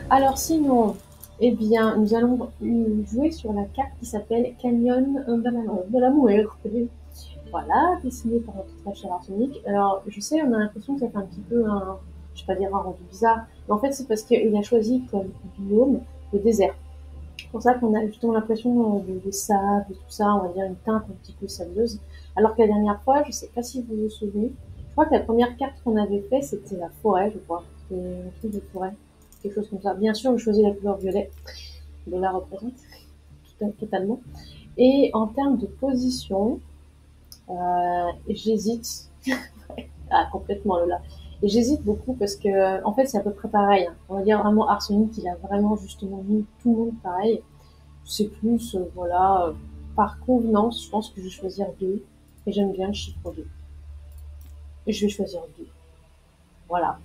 Alors sinon, eh bien, nous allons jouer sur la carte qui s'appelle Canyon de la Muerte. Voilà, dessinée par notre très cher Arsenic. Alors, je sais, on a l'impression que ça fait un petit peu un, je vais pas dire un rendu bizarre, mais en fait, c'est parce qu'il a choisi comme biome le désert. C'est pour ça qu'on a justement l'impression de sable, de tout ça, on va dire une teinte un petit peu sableuse. Alors que la dernière fois, je sais pas si vous vous souvenez, je crois que la première carte qu'on avait fait, c'était la forêt, je crois. C'était un truc de forêt, quelque chose comme ça. Bien sûr, je choisis la couleur violet, de la représente totalement. Et en termes de position, j'hésite. Ah, complètement, Lola. Et j'hésite beaucoup parce que, en fait, c'est à peu près pareil, hein. On va dire vraiment Arsenic, il a vraiment justement mis tout le monde pareil. C'est plus, voilà, par convenance, je pense que je vais choisir 2. Et j'aime bien le chiffre 2. Et je vais choisir 2. Voilà.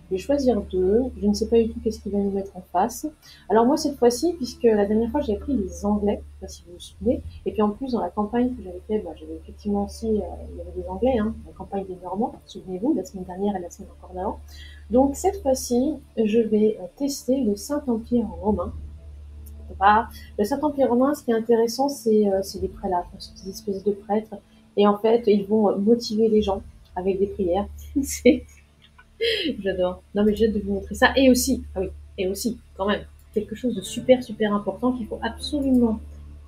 Je vais choisir 2. Je ne sais pas du tout qu'est-ce qu'il va nous mettre en face. Alors moi, cette fois-ci, puisque la dernière fois, j'avais pris les Anglais, je sais pas si vous vous souvenez, et puis en plus, dans la campagne que j'avais fait, bah, j'avais effectivement aussi, il y avait des Anglais, hein, la campagne des Normands, souvenez-vous, la semaine dernière et la semaine encore d'avant. Donc cette fois-ci, je vais tester le Saint-Empire romain. Bah, le Saint-Empire romain, ce qui est intéressant, c'est les prélats, c'est des espèces de prêtres, et en fait, ils vont motiver les gens avec des prières. J'adore. Non, mais j'ai hâte de vous montrer ça. Et aussi, ah oui, et aussi, quand même, quelque chose de super, super important qu'il faut absolument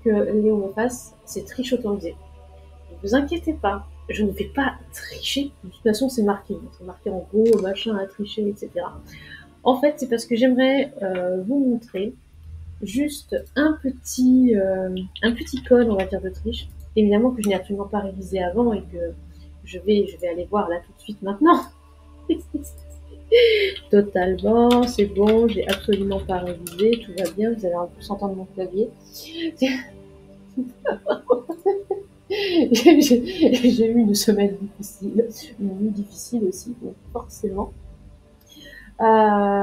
que Léo me fasse, c'est triche autorisée. Ne vous inquiétez pas, je ne vais pas tricher. De toute façon, c'est marqué. C'est marqué en gros, machin à tricher, etc. En fait, c'est parce que j'aimerais vous montrer juste un petit code, on va dire, de triche. Évidemment que je n'ai absolument pas révisé avant et que je vais aller voir là tout de suite maintenant. Totalement, c'est bon, j'ai absolument pas révisé, tout va bien, vous allez un peu s'entendre mon clavier. J'ai eu une semaine difficile, une nuit difficile aussi, donc forcément. Alors,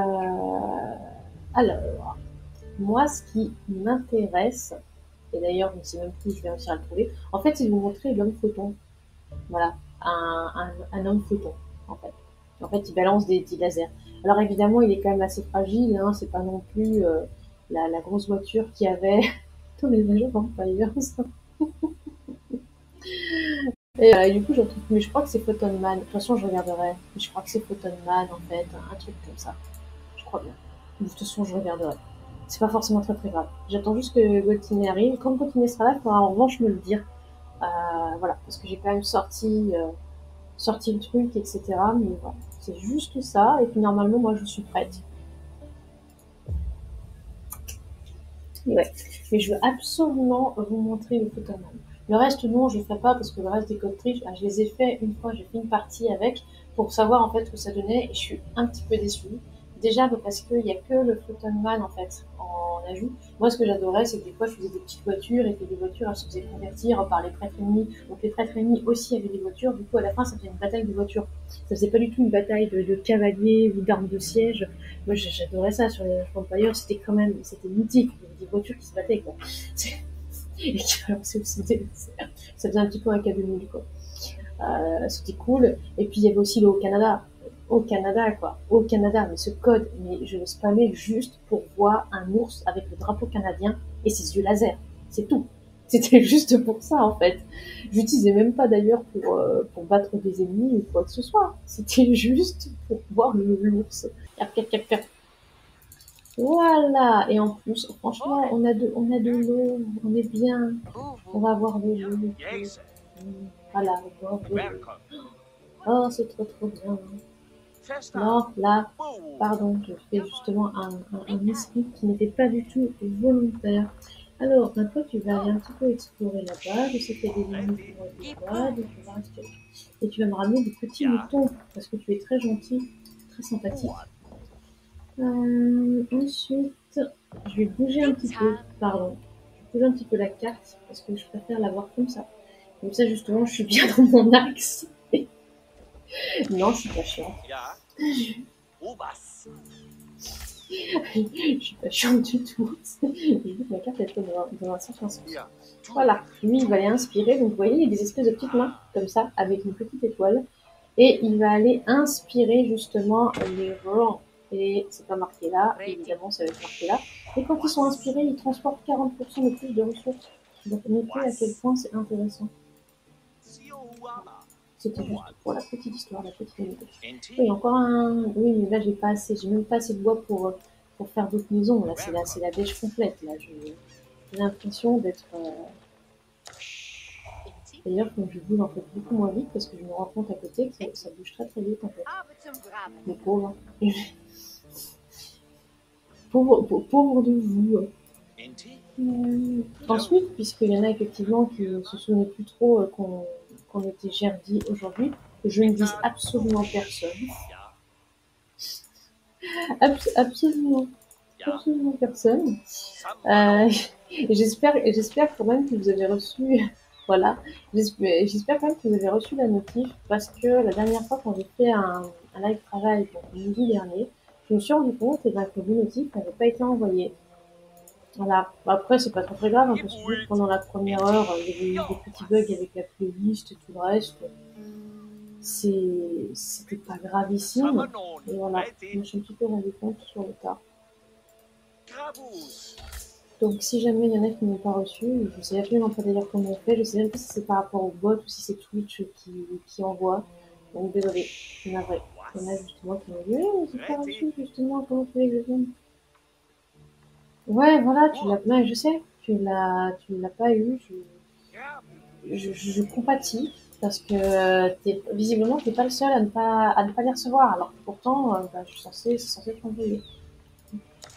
moi, ce qui m'intéresse, et d'ailleurs, je ne sais même plus où je vais réussir à le trouver, en fait, c'est de vous montrer l'homme photon. Voilà, un homme photon, en fait. En fait, il balance des lasers. Alors évidemment, il est quand même assez fragile, hein, c'est pas non plus la grosse voiture qu'il y avait dans les Age of Empires. Et du coup, je retrouve, mais je crois que c'est Photon Man. De toute façon, je regarderai. Mais je crois que c'est Photon Man, en fait, un truc comme ça. Je crois bien. De toute façon, je regarderai. C'est pas forcément très très grave. J'attends juste que Gauthier arrive. Quand Gauthier sera là, il faudra en revanche me le dire. Voilà, parce que j'ai quand même sorti le truc, etc. Mais voilà, c'est juste ça. Et puis normalement, moi, je suis prête. Et ouais. Mais je veux absolument vous montrer le Photoman. Le reste, non, je ne ferai pas parce que le reste des codes triches, je les ai fait une fois, j'ai fait une partie avec pour savoir en fait ce que ça donnait et je suis un petit peu déçue. Déjà parce qu'il n'y a que le Photonman en fait en ajout. Moi, ce que j'adorais, c'est que des fois, je faisais des petites voitures et que les voitures, elles se faisaient convertir par les prêtres ennemis. Donc les prêtres ennemis aussi avaient des voitures. Du coup, à la fin, ça faisait une bataille de voitures. Ça faisait pas du tout une bataille de cavaliers ou d'armes de siège. Moi, j'adorais ça sur les Empire. C'était quand même, c'était mythique. Il y avait des voitures qui se battaient, quoi. Et qui balançaient aussi ça faisait un petit peu un cadeau nul, quoi. C'était cool. Et puis, il y avait aussi le Haut-Canada. Au Canada, quoi. Au Canada, mais ce code, mais je le spammais juste pour voir un ours avec le drapeau canadien et ses yeux laser. C'est tout. C'était juste pour ça, en fait. J'utilisais même pas d'ailleurs pour battre des ennemis ou quoi que ce soit. C'était juste pour voir l'ours. Voilà. Et en plus, franchement, on a de l'eau, on est bien. On va avoir de l'eau. Voilà, on va avoir de l'eau. Oh, c'est trop trop bien. Non, là, pardon, je fais justement un esprit qui n'était pas du tout volontaire. Alors, ben, toi, tu vas aller un petit peu explorer là-bas. Je sais qu'il y a des ennemis qui vont être là-bas, donc tu vas rester là. Et tu vas me ramener des petits moutons, parce que tu es très gentil, très sympathique. Ensuite, je vais bouger un petit peu, pardon. Je vais bouger un petit peu la carte, parce que je préfère la voir comme ça. Comme ça, justement, je suis bien dans mon axe. Non, je suis pas chiante. Je suis pas chiante du tout. J'ai vu que ma carte était dans un sens. Voilà, lui il va aller inspirer. Donc vous voyez, il y a des espèces de petites mains comme ça, avec une petite étoile. Et il va aller inspirer justement les rangs. et c'est pas marqué là, évidemment ça va être marqué là. Et quand ils sont inspirés, ils transportent 40% de plus de ressources. Donc notez à quel point c'est intéressant. C'était juste pour la petite histoire, la petite anecdote. Oui, encore un. Oui, mais là j'ai pas assez, j'ai même pas assez de bois pour faire d'autres maisons. Là, c'est la dèche complète. Là, j'ai l'impression d'être. D'ailleurs, quand je bouge en fait beaucoup moins vite parce que je me rends compte à côté que ça bouge très très vite en fait. Mais pauvre. Pauvre de vous. Ensuite, puisqu'il y en a effectivement qui ne se souvenaient plus trop qu'on était Gerdi aujourd'hui, je ne vise absolument personne. Absolument, absolument personne. J'espère quand même que vous avez reçu, voilà, j'espère quand même que vous avez reçu la notif parce que la dernière fois quand j'ai fait un live travail, donc jeudi dernier, je me suis rendu compte que le notif n'avait pas été envoyé. Voilà. Après, c'est pas très très grave, hein, parce que pendant la première heure, il y avait eu des petits bugs avec la playlist et tout le reste. C'était pas gravissime. Et voilà, je me suis un petit peu rendu compte sur le tas. Donc, si jamais il y en a qui n'ont pas reçu, je sais absolument pas d'ailleurs comment on fait. Je sais même pas si c'est par rapport au bot ou si c'est Twitch qui envoie. Donc, désolé, c'est navré. Il y en a justement qui m'ont dit, mais j'ai pas reçu, justement, comment tu voulais que je vienne? Ouais, voilà, tu l'as, ouais, je sais, tu l'as pas eu. Je compatis parce que visiblement t'es pas le seul à ne pas les recevoir. Alors que pourtant, bah, c'est censé être envoyé.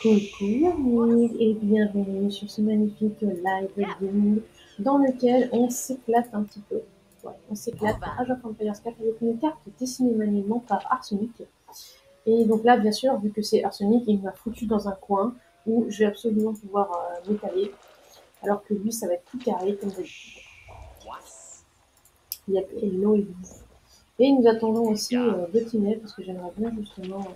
Coucou et bienvenue sur ce magnifique live gaming dans lequel on s'éclate un petit peu. Ouais, on s'éclate à Age of Empires 4 avec une carte dessinée manuellement par Arsenic. Et donc là, bien sûr, vu que c'est Arsenic, il m'a foutu dans un coin où je vais absolument pouvoir m'étaler, alors que lui, ça va être tout carré comme d'habitude. Il y a Hello et vous. Et nous attendons aussi Bottinet, parce que j'aimerais bien justement,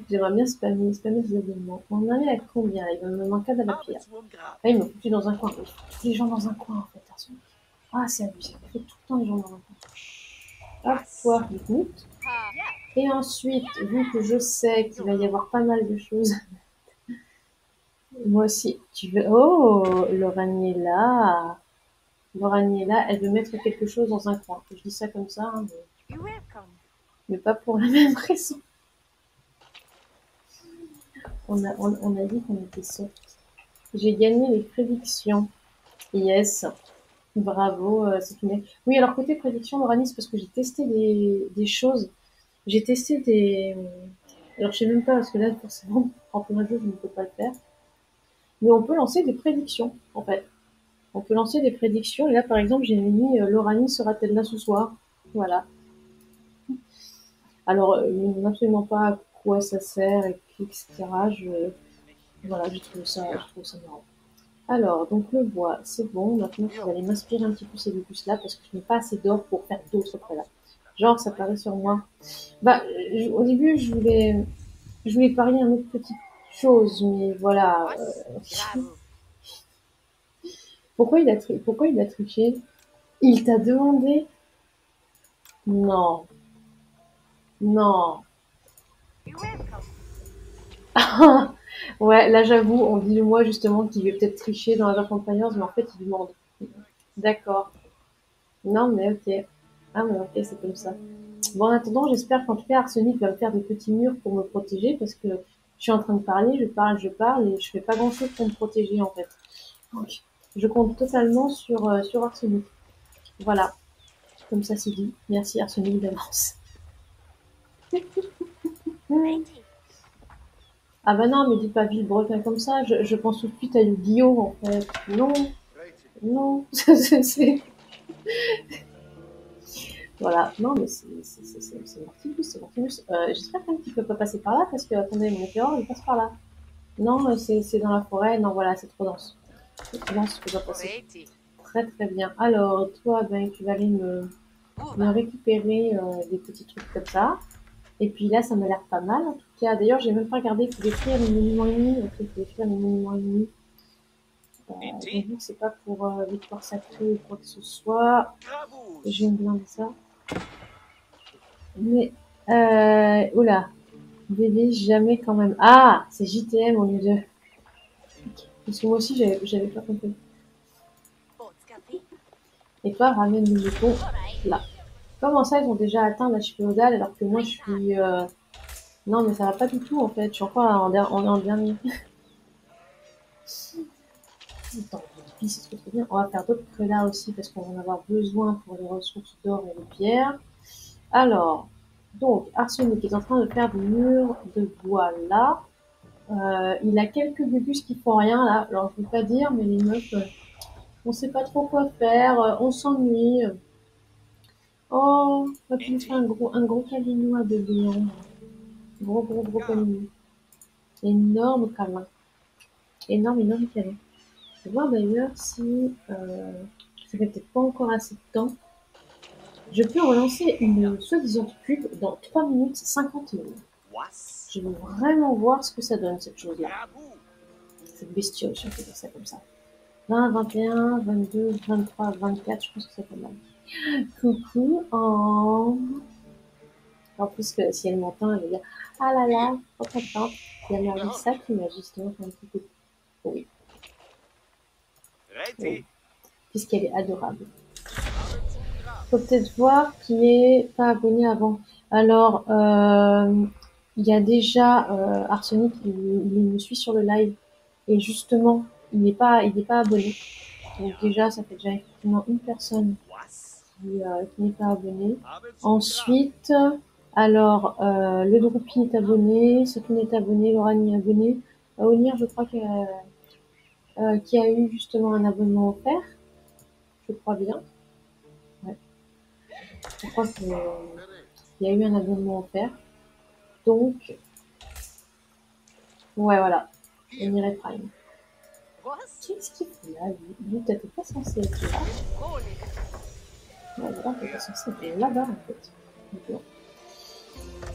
j'aimerais bien spammer des abonnements. On en est à combien? Il me manque à la pierre. Ah, il m'a foutu dans un coin. Il faut tous les gens dans un coin en fait. Ah, c'est abusé. Il faut tout le temps les gens dans un coin. Hop, toi, écoute. Et ensuite, vu que je sais qu'il va y avoir pas mal de choses, moi aussi, tu veux. Oh, Lorraine est là. Lorraine est là. Elle veut mettre quelque chose dans un coin. Je dis ça comme ça, hein, mais pas pour la même raison. On a dit qu'on était soft. J'ai gagné les prédictions. Yes. Bravo, c'est une... Oui, alors côté prédiction, Lauranie, c'est parce que j'ai testé des choses. J'ai testé des... Alors je sais même pas, parce que là, forcément, en plein jeu, je ne peux pas le faire. Mais on peut lancer des prédictions, en fait. On peut lancer des prédictions. Et là, par exemple, j'ai mis Lauranie sera-t-elle là ce soir? Voilà. Alors, je ne sais absolument pas à quoi ça sert, etc. Voilà, je trouve ça marrant. Alors, donc le bois, c'est bon. Maintenant, je vais aller m'inspirer un petit peu ces lucus-là parce que je n'ai pas assez d'or pour faire d'autres prélat. Genre, ça paraît sur moi. Bah, au début, je voulais parier une autre petite chose, mais voilà. Pourquoi il a triché? Il t'a demandé? Non, non. Ouais, là, j'avoue, on dit de moi justement qu'il veut peut-être tricher dans la Age of Empires, mais en fait, il demande. D'accord. Non, mais ok. Ah, mais ok, c'est comme ça. Bon, en attendant, j'espère qu'en tout cas, Arsenic va me faire des petits murs pour me protéger parce que je suis en train de parler, je parle et je fais pas grand chose pour me protéger en fait. Donc, je compte totalement sur Arsenic. Voilà, comme ça c'est dit. Merci Arsenic d'avance. Ah bah non, mais dis pas Villebrequin comme ça, je pense tout de suite à Yu-Gi-Oh en fait. Non, non, c'est... Voilà, non mais c'est Mortibus, c'est Mortibus. J'espère quand même qu'il peut pas passer par là parce que, attendez, mon éclaireur il passe par là. Non, c'est dans la forêt. Non, voilà, c'est trop dense. C'est trop dense, je peux pas passer. Très très bien. Alors, toi, ben, tu vas aller me récupérer des petits trucs comme ça. Et puis là, ça m'a l'air pas mal. En tout cas, d'ailleurs, j'ai même pas regardé. Il faut détruire les monuments ennemis. Ok, il faut détruire les monuments ennemis. Donc, c'est pas pour victoire sacrée ou quoi que ce soit. Je vais me blinder ça. Mais Oula, bébé, jamais quand même. Ah, c'est JTM au lieu de... Parce que moi aussi, j'avais pas compris. Et toi, ramène le bouton là. Comment ça, ils ont déjà atteint l'âge féodal alors que moi, je suis... Non, mais ça va pas du tout, en fait. Je suis encore en dernier. Attends, c'est trop bien. On va faire d'autres que là aussi parce qu'on va en avoir besoin pour les ressources d'or et de pierre. Alors, donc, Arsenic est en train de faire des murs de bois là. Il a quelques gugus qui font rien là. Alors, je veux pas dire, mais les meufs, on sait pas trop quoi faire. On s'ennuie. Oh, on va peut faire un gros câlin à bébé. Hein. Gros câlin. Énorme câlin. Énorme câlin. Je vais voir d'ailleurs si ça fait peut-être pas encore assez de temps. Je peux relancer une soi-disant pub dans 3 minutes 50 secondes. Je veux vraiment voir ce que ça donne, cette chose-là. Cette bestiole, si on peut dire ça comme ça. 20, 21, 22, 23, 24, je pense que c'est pas mal. Coucou, oh. En plus, que si elle m'entend, elle va dire ah là là, trop contente. Il y a Marissa qui m'a justement fait un petit coucou. Oui. Oui. Puisqu'elle est adorable. Faut peut-être voir qui est pas abonné avant. Alors, il y a déjà Arsenic, il me suit sur le live. Et justement, il n'est pas abonné. Donc déjà, ça fait déjà effectivement une personne qui n'est pas abonnée. Ensuite, alors, le Droupy est abonné, Sokine est abonné, Lorraine est abonné. Onir, je crois qu'il y a eu justement un abonnement offert. Je crois bien. Ouais. Je crois qu'il y a eu un abonnement offert. Donc, ouais, voilà. Onir et Prime. Qu'est-ce qu'il fait là, lui? T'es pas censé être là. Ouais, voilà, t'es pas censé être là-bas, en fait. D'accord.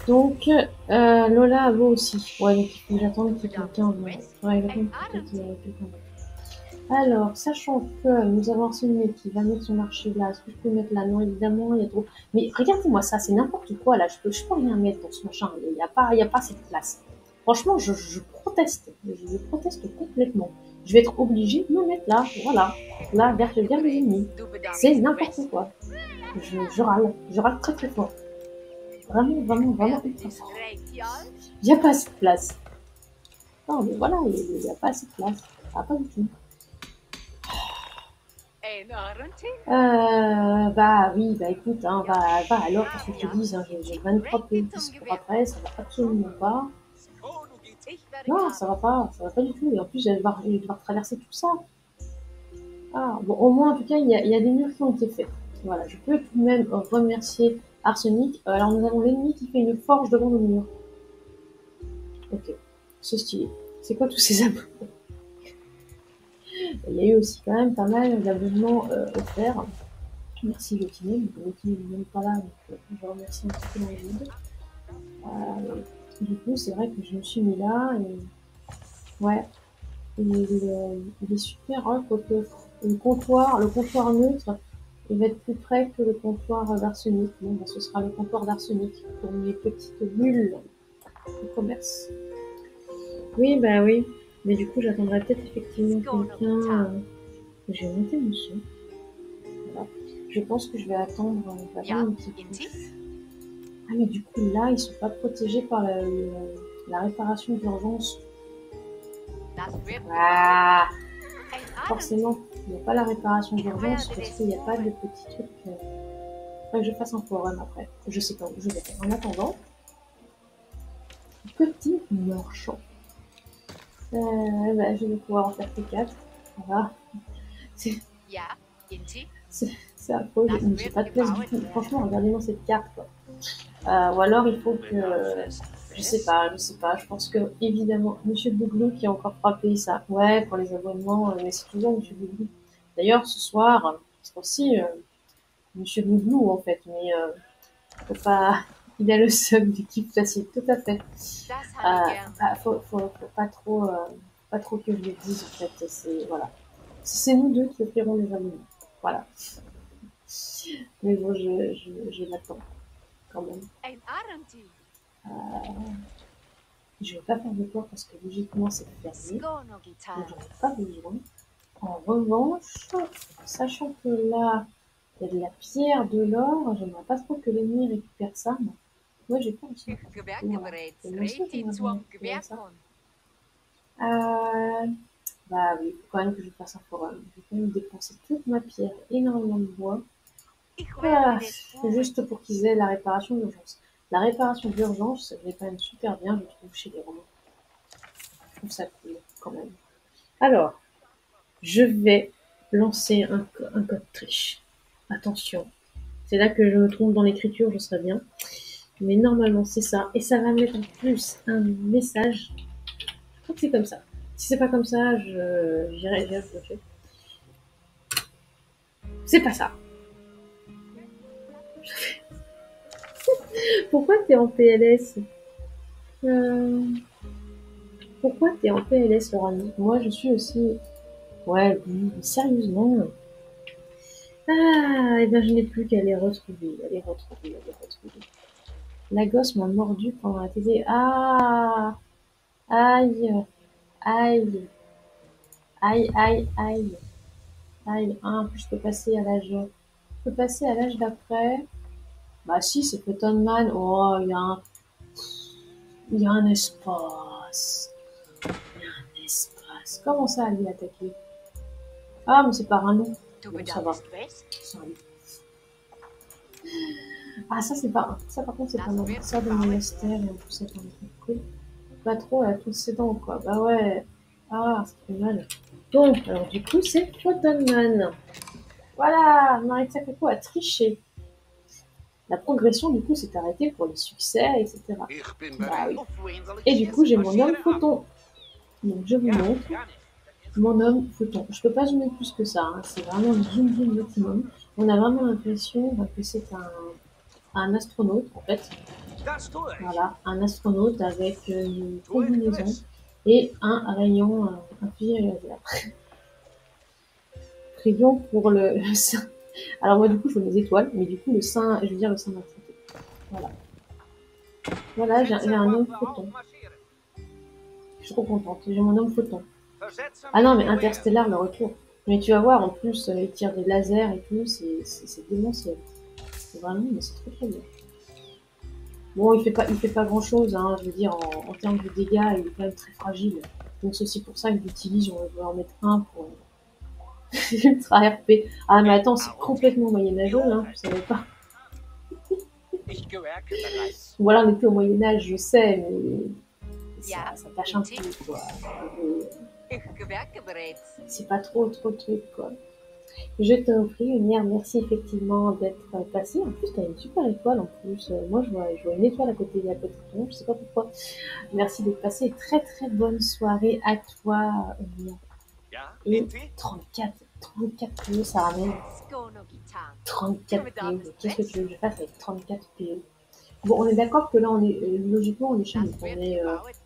Donc, Lola a beau aussi. Ouais, donc il faut que j'attende qu'il y ait quelqu'un. Ouais, il va peut-être quelqu'un d'autre. Alors, sachant que nous avons Arsenic qui va mettre son marché là, est-ce que je peux mettre là? Non, évidemment, il y a trop. Mais regardez-moi ça, c'est n'importe quoi là. Je peux rien mettre dans ce machin. Il y a pas cette place. Franchement, je proteste. Je proteste complètement. Je vais être obligée de me mettre là. Voilà. Là, vers les ennemis. C'est n'importe quoi. Je râle. Je râle très très fort. Vraiment ultra fort. Il n'y a pas assez de place. Non, mais voilà, il n'y a pas assez de place. Ah, pas du tout. Bah oui, bah écoute, hein, bah alors, qu'est-ce que je te dis, hein, j'ai 23 petits discours après, ça va absolument pas. Non, ça va pas du tout. Et en plus, je vais devoir traverser tout ça. Ah, bon, au moins, en tout cas, il y a des murs qui ont été faits. Voilà, je peux tout de même remercier Arsenic. Alors, nous avons l'ennemi qui fait une forge devant le mur. Ok, c'est stylé. C'est quoi tous ces abonnements? Il y a eu aussi quand même pas mal d'abonnements offerts. Merci Lotine, Lotine n'est même pas là, donc je remercie un petit peu dans le vide. Du coup, c'est vrai que je me suis mis là et ouais, il est super, hein, quoique le comptoir neutre, il va être plus près que le comptoir d'arsenic. Bon, bah, ce sera le comptoir d'arsenic pour mes petites bulles de commerce. Oui, bah oui, mais du coup, j'attendrai peut-être effectivement quelqu'un. Je vais monter mon son. Voilà. Je pense que je vais attendre vraiment un petit peu. Ah, mais du coup, là, ils sont pas protégés par la réparation d'urgence. Ah, forcément, il n'y a pas la réparation d'urgence parce qu'il n'y a pas de petits trucs. Faudrait que je fasse un forum après. Je sais pas où je vais faire. En attendant, petit marchand. Bah, je vais pouvoir en faire que 4. Voilà. C'est affreux, j'ai pas de place du tout. Franchement, regardez-moi cette carte, quoi. Ou alors, il faut que... je sais pas. Je pense que, évidemment, Monsieur Bouglou qui a encore frappé ça. Ouais, pour les abonnements, mais c'est toujours Monsieur Bouglou. D'ailleurs, ce soir, c'est aussi Monsieur Bouglou, en fait, mais faut pas... Il a le sub du kiff facile, tout à fait. Faut pas trop que je le dise, en fait. C'est, voilà. C'est nous deux qui offrirons les abonnements. Voilà. Mais bon, je l'attends. quand même. Je vais pas faire de port parce que logiquement c'est fermé, donc j'en ai pas besoin. En revanche, sachant que là, il y a de la pierre, de l'or, j'aimerais pas trop que l'ennemi récupère ça. Mais moi, j'ai pas aussi. Voilà. Et moi aussi, j'aimerais bien récupérer ça. Bah oui, il faut quand même que je fasse un forum. Je vais quand même dépenser toute ma pierre, énormément de bois. Voilà, juste pour qu'ils aient la réparation d'urgence. La réparation d'urgence, c'est quand même super bien, je trouve, chez les Romains. Je trouve ça cool, quand même. Alors, je vais lancer un code triche. Attention, c'est là que je me trompe dans l'écriture, je serais bien. Mais normalement, c'est ça. Et ça va mettre en plus un message. Je crois que c'est comme ça. Si c'est pas comme ça, j'irai bloquer. C'est pas ça. Pourquoi t'es en PLS Pourquoi t'es en PLS, Laurent? Moi, je suis aussi. Ouais, mais sérieusement. Ah, et ben je n'ai plus qu'à les retrouver. La gosse m'a mordu pendant la télé. Ah, aïe, aïe, aïe, aïe, aïe, aïe. Ah, en plus, je peux passer à l'âge. Je peux passer à l'âge d'après. Bah si, c'est Photon Man. Oh, il y a un espace. Espace. Comment ça, lui, attaquer? Ah, mais c'est par un loup. Bon, ça va. C'est un loup. Ah, ça, c'est pas. Ça, par contre, c'est pas mal. Ça, de monastère, et en plus, c'est un truc cool. Pas trop, elle a toutes ses dents, quoi. Bah ouais. Ah, c'est fait mal. Bon, alors du coup, c'est Photon Man. Voilà, Maritza Coco a triché. La progression, du coup, s'est arrêtée pour les succès, etc. Bah oui. Et du coup, j'ai mon homme photon. Donc, je vous montre mon homme photon. Je peux pas zoomer plus que ça. Hein. C'est vraiment le zoom maximum. On a vraiment l'impression que c'est un astronaute, en fait. Voilà, un astronaute avec une combinaison et un rayon, un fusil laser. Rayon pour le sein. Alors moi, du coup, je veux mes étoiles, mais du coup, le sein, je veux dire le sein d'un photon. Voilà. Voilà, j'ai un homme photon. Je suis trop contente. J'ai mon homme photon. Ah non, mais Interstellar, le retour. Mais tu vas voir, en plus, il tire des lasers et tout, c'est démentiel. C'est vraiment, mais c'est très très bien. Bon, il fait pas grand chose, hein, je veux dire, en termes de dégâts, il est quand même très fragile. Donc c'est aussi pour ça que j'utilise, on va en mettre un pour Ultra RP. Ah mais attends, c'est complètement moyenâgeux, hein, je savais pas. Voilà, on n'est plus au Moyen-Âge, je sais, mais ça tâche un peu, quoi. C'est pas trop de trucs, quoi. Je t'en prie, Lumière, merci effectivement d'être passé. En plus, t'as une super étoile en plus. Moi, je vois une étoile à côté de ton, je sais pas pourquoi. Merci d'être passé. Très très bonne soirée à toi, Lumière. Et 34 PE, ça ramène 34 PE. Qu'est-ce que tu veux que je fasse avec 34 PE? Bon, on est d'accord que là, on est logiquement, on est chez nous. On est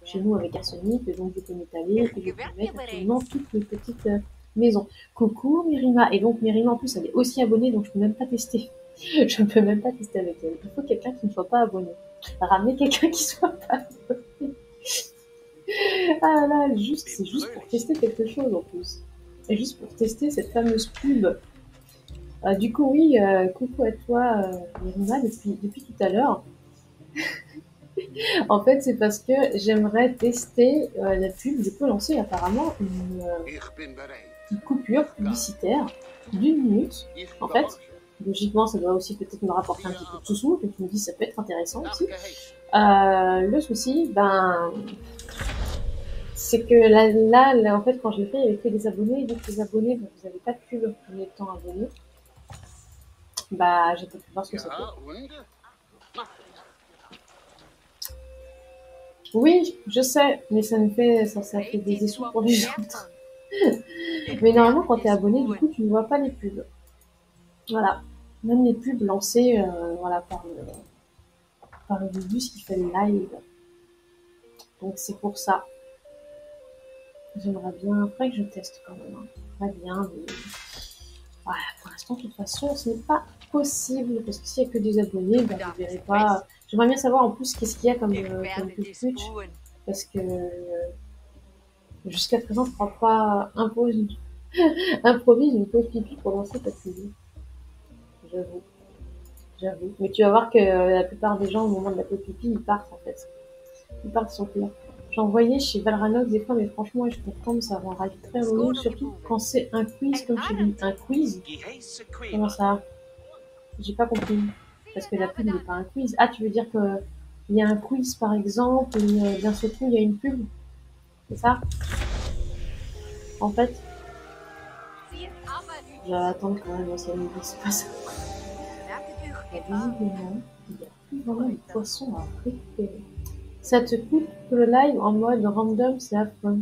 chez nous avec Arsenic, donc je peux m'étaler et je peux mettre absolument toutes les petites maisons. Coucou Mérima. Et donc Mérima, en plus, elle est aussi abonnée, donc je peux même pas tester. Je ne peux même pas tester avec elle. Il faut quelqu'un qui ne soit pas abonné. Ramener quelqu'un qui soit pas abonné. Ah là, c'est juste pour tester quelque chose en plus. Et juste pour tester cette fameuse pub. Du coup, oui, coucou à toi, Mérima, depuis tout à l'heure. En fait, c'est parce que j'aimerais tester la pub. Je peux lancer apparemment une coupure publicitaire d'une minute. En fait, logiquement, ça doit aussi peut-être me rapporter un petit peu de sous-sous. Donc, tu me dis, ça peut être intéressant aussi. Le souci, c'est que là, en fait, quand je l'ai fait, il y avait que des abonnés. Et donc, les abonnés, vous n'avez pas de pub en étant abonné. J'ai pas pu voir ce que c'était. Oui, je sais, mais ça fait des essous pour les autres. Mais normalement, quand tu es abonné, du coup, tu ne vois pas les pubs. Voilà. Même les pubs lancées voilà, par le bus qui fait le live. Donc c'est pour ça. J'aimerais bien. Après que je teste quand même. Hein. Pas bien, mais. Voilà, pour l'instant, de toute façon, ce n'est pas possible, parce que s'il n'y a que des abonnés, ben, vous ne verrez pas. J'aimerais bien savoir en plus qu'est-ce qu'il y a comme petit Twitch, parce que jusqu'à présent, je ne crois pas improvise une pause pipi pour lancer ta cuisine. J'avoue, j'avoue. Mais tu vas voir que la plupart des gens, au moment de la pause pipi, ils partent en fait. Ils partent sur là. J'ai envoyé chez Valranox des fois, mais franchement, je comprends, ça rend très relou, surtout quand c'est un quiz, comme je dis. Un quiz? Comment ça? J'ai pas compris. Parce que la pub n'est pas un quiz. Ah, tu veux dire qu'il y a un quiz, par exemple, et d'un seul coup, il y a une pub? C'est ça? En fait, je vais attendre quand même, ça me dit, c'est pas ça. Visiblement, il n'y a plus vraiment de poissons à récupérer. Ça te coupe le live en mode random, c'est affreux.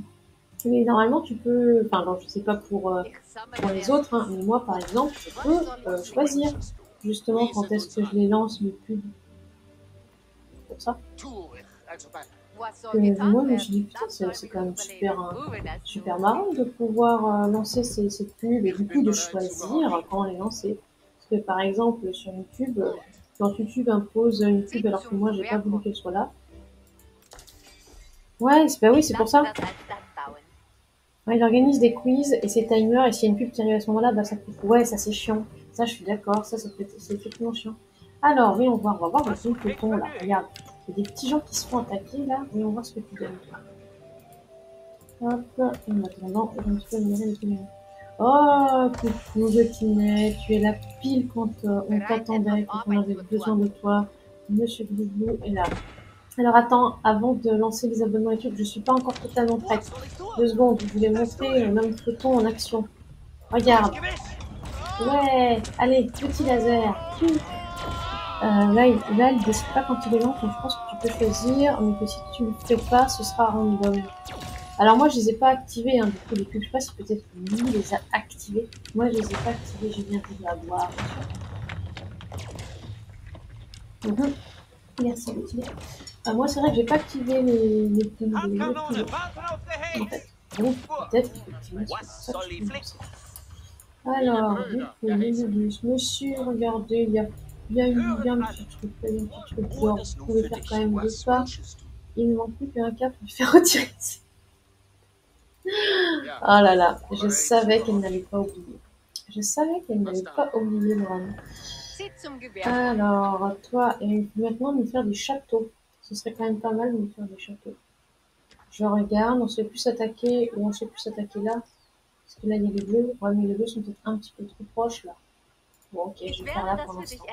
Mais normalement, tu peux. Enfin, alors, je sais pas pour les autres, hein, mais moi, par exemple, je peux choisir justement quand est-ce que je les lance, mes pubs. Pour ça. Moi, je me suis dit, putain, c'est quand même super marrant de pouvoir lancer ces pubs et du coup de choisir quand les lancer. Parce que par exemple, sur YouTube, quand YouTube impose une pub alors que moi, j'ai pas voulu qu'elle soit là. Ouais, bah oui, c'est pour ça. Ouais, il organise des quiz et ses timers, et s'il y a une pub qui arrive à ce moment-là, bah ça coupe. Ouais, ça c'est chiant. Ça, je suis d'accord, c'est effectivement chiant. Alors, voyons voir, on va voir le peloton là. Regarde, il y a des petits gens qui se font attaquer là. Voyons voir ce que tu donnes. Hop, en attendant, je me suis admiré les témoins. Oh, coucou, Gotinet, tu es là pile quand on t'attendait, quand on avait besoin de toi. Monsieur Glouglou est là. Alors attends, avant de lancer les abonnements YouTube, je suis pas encore totalement prête. 2 secondes, je voulais montrer l'homme photon en action. Regarde. Ouais, allez, petit laser. Là, il décide pas quand il est lent, donc je pense que tu peux choisir, mais que si tu le fais pas, ce sera random. Alors moi, je les ai pas activés, hein, du coup, les pubs. Je sais pas si peut-être lui les a activés. Moi, je les ai pas activés, j'ai bien vu la boire. Merci, Gauthier. Moi, c'est vrai que j'ai pas activé les pubs. En fait, donc peut-être effectivement c'est pour ça que je fais ça. Alors, du coup, monsieur, regardez, il y a un petit truc, il y a un petit truc d'or. Vous pouvez faire quand même 2 pas. Il ne manque plus qu'un cap pour le faire retirer. Oh là là, je savais qu'elle n'allait pas oublier. Je savais qu'elle n'allait pas oublier, Laurent. Alors, toi, et maintenant me faire des châteaux. Ce serait quand même pas mal de me faire des châteaux. Je regarde, on se fait plus attaquer, ou on se fait plus attaquer là. Parce que là, il y a les bleus. Ouais, mais les bleus sont peut-être un petit peu trop proches là. Bon, ok, je vais faire là pour l'instant.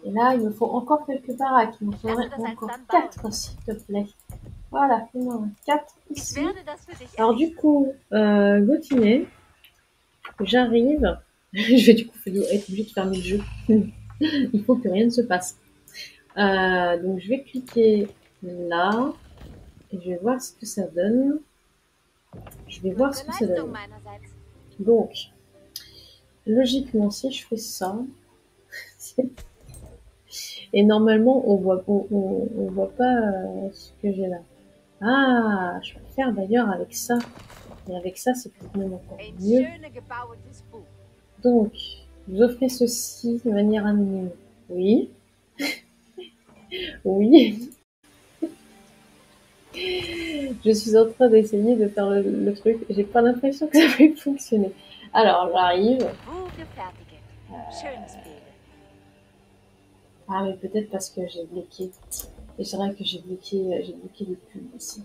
Et là, il me faut encore quelques baraques. Il me faudrait encore 4, s'il te plaît. Voilà, fais-moi 4 ici. Alors du coup, Gautinet, j'arrive. Je vais du coup être obligée de fermer le jeu. Il faut que rien ne se passe. Donc je vais cliquer là. Et je vais voir ce que ça donne. Donc, logiquement, si je fais ça, et normalement, on voit pas ce que j'ai là. Ah, je peux faire d'ailleurs avec ça. Et avec ça, c'est peut-être même encore mieux. Donc, vous offrez ceci de manière anonyme. Oui. Oui. Je suis en train d'essayer de faire le truc. J'ai pas l'impression que ça va fonctionner. Alors, j'arrive. Ah, mais peut-être parce que j'ai bloqué. Et c'est vrai que j'ai bloqué les pubs aussi.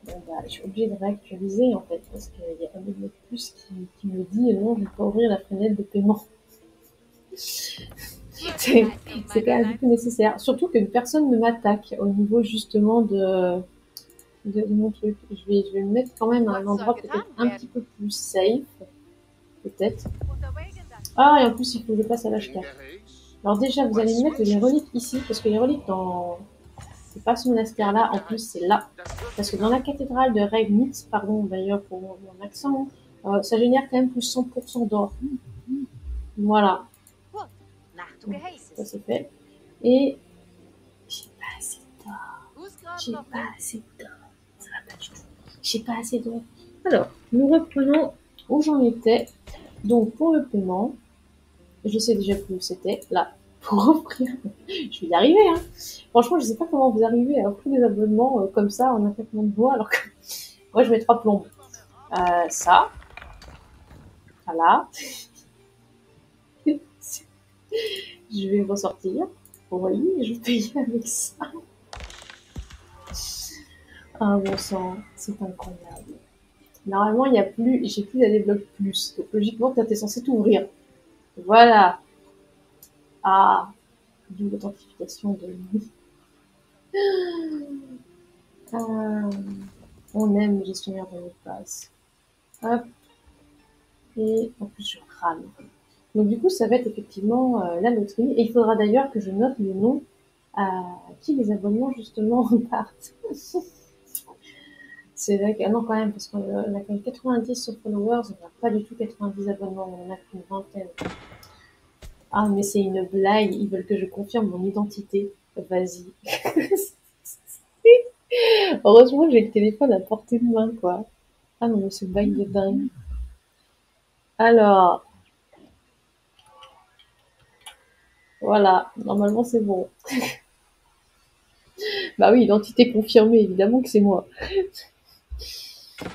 Bon, bah, je suis obligée de réactualiser en fait, parce qu'il y a un mot de plus qui me dit non, je ne vais pas ouvrir la fenêtre de paiement. C'est quand même un peu nécessaire. Surtout que personne ne m'attaque au niveau justement de mon truc. Je vais me mettre quand même à un endroit peut-être un petit peu plus safe. Peut-être. Ah, et en plus, il faut que je passe à l'âge 4. Alors déjà, vous allez me mettre les reliques ici, parce que les reliques dans... C'est pas ce monastère-là, en plus c'est là. Parce que dans la cathédrale de Regnitz, pardon d'ailleurs pour mon accent, ça génère quand même plus 100% d'or. Voilà. Donc, ça c'est fait. Et j'ai pas assez d'or. J'ai pas assez d'or. Ça va pas du tout. J'ai pas assez d'or. Alors, nous reprenons où j'en étais. Donc pour le paiement, Je sais déjà plus où c'était, là, pour offrir. Je vais y arriver, hein. Franchement, je sais pas comment vous arrivez à offrir des abonnements comme ça en un claquement de doigts, alors que moi, je mets 3 plombes. Ça, voilà. Je vais ressortir. Vous voyez, je paye avec ça. Ah, bon sang, c'est incroyable. Normalement, il y a plus, j'ai plus à débloquer plus. Donc, logiquement, t'es censé t'ouvrir. Voilà. Ah, d'où l'authentification de lui. Ah, on aime le gestionnaire de mot de passe. Hop. Et en plus, je rame. Donc, du coup, ça va être effectivement la loterie. Et il faudra d'ailleurs que je note les noms à qui les abonnements, justement, partent. C'est vrai que, ah non, quand même, parce qu'on a quand même 90 followers, on n'a pas du tout 90 abonnements, on en a qu'une vingtaine. Ah, mais c'est une blague, ils veulent que je confirme mon identité. Vas-y. Heureusement que j'ai le téléphone à portée de main, quoi. Ah non, mais ce bail de dingue. Alors, voilà, normalement c'est bon. Bah oui, identité confirmée, évidemment que c'est moi.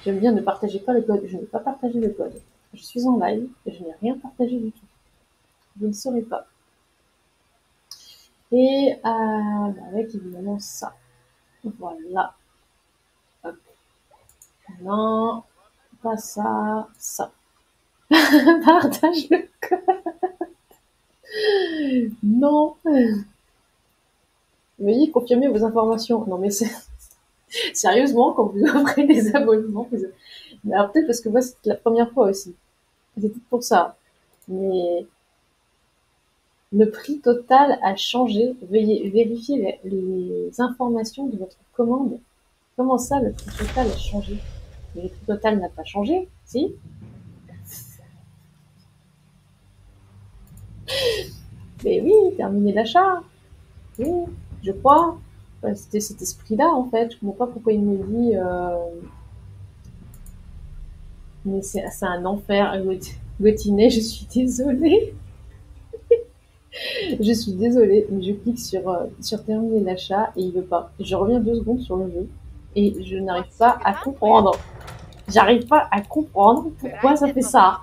J'aime bien ne partager pas le code. Je n'ai pas partagé le code. Je suis en live et je n'ai rien partagé du tout. Vous ne saurez pas. Et avec évidemment ça. Voilà. Hop. Non, pas ça, ça. Partage le code. Non. Veuillez confirmer vos informations. Non mais c'est sérieusement quand vous ouvrez des abonnements. Mais alors peut-être parce que moi c'était la première fois aussi. C'est tout pour ça. Mais le prix total a changé. Veuillez vérifier les informations de votre commande. Comment ça, le prix total a changé? Mais le prix total n'a pas changé, si? Mais oui, terminer l'achat. Oui, je crois. C'était cet esprit-là, en fait. Je comprends pas pourquoi il me dit... Mais c'est un enfer, Gautinet, je suis désolée. Je suis désolée, mais je clique sur terminer l'achat et il veut pas. Je reviens 2 secondes sur le jeu et je n'arrive pas à comprendre. J'arrive pas à comprendre pourquoi ça fait ça.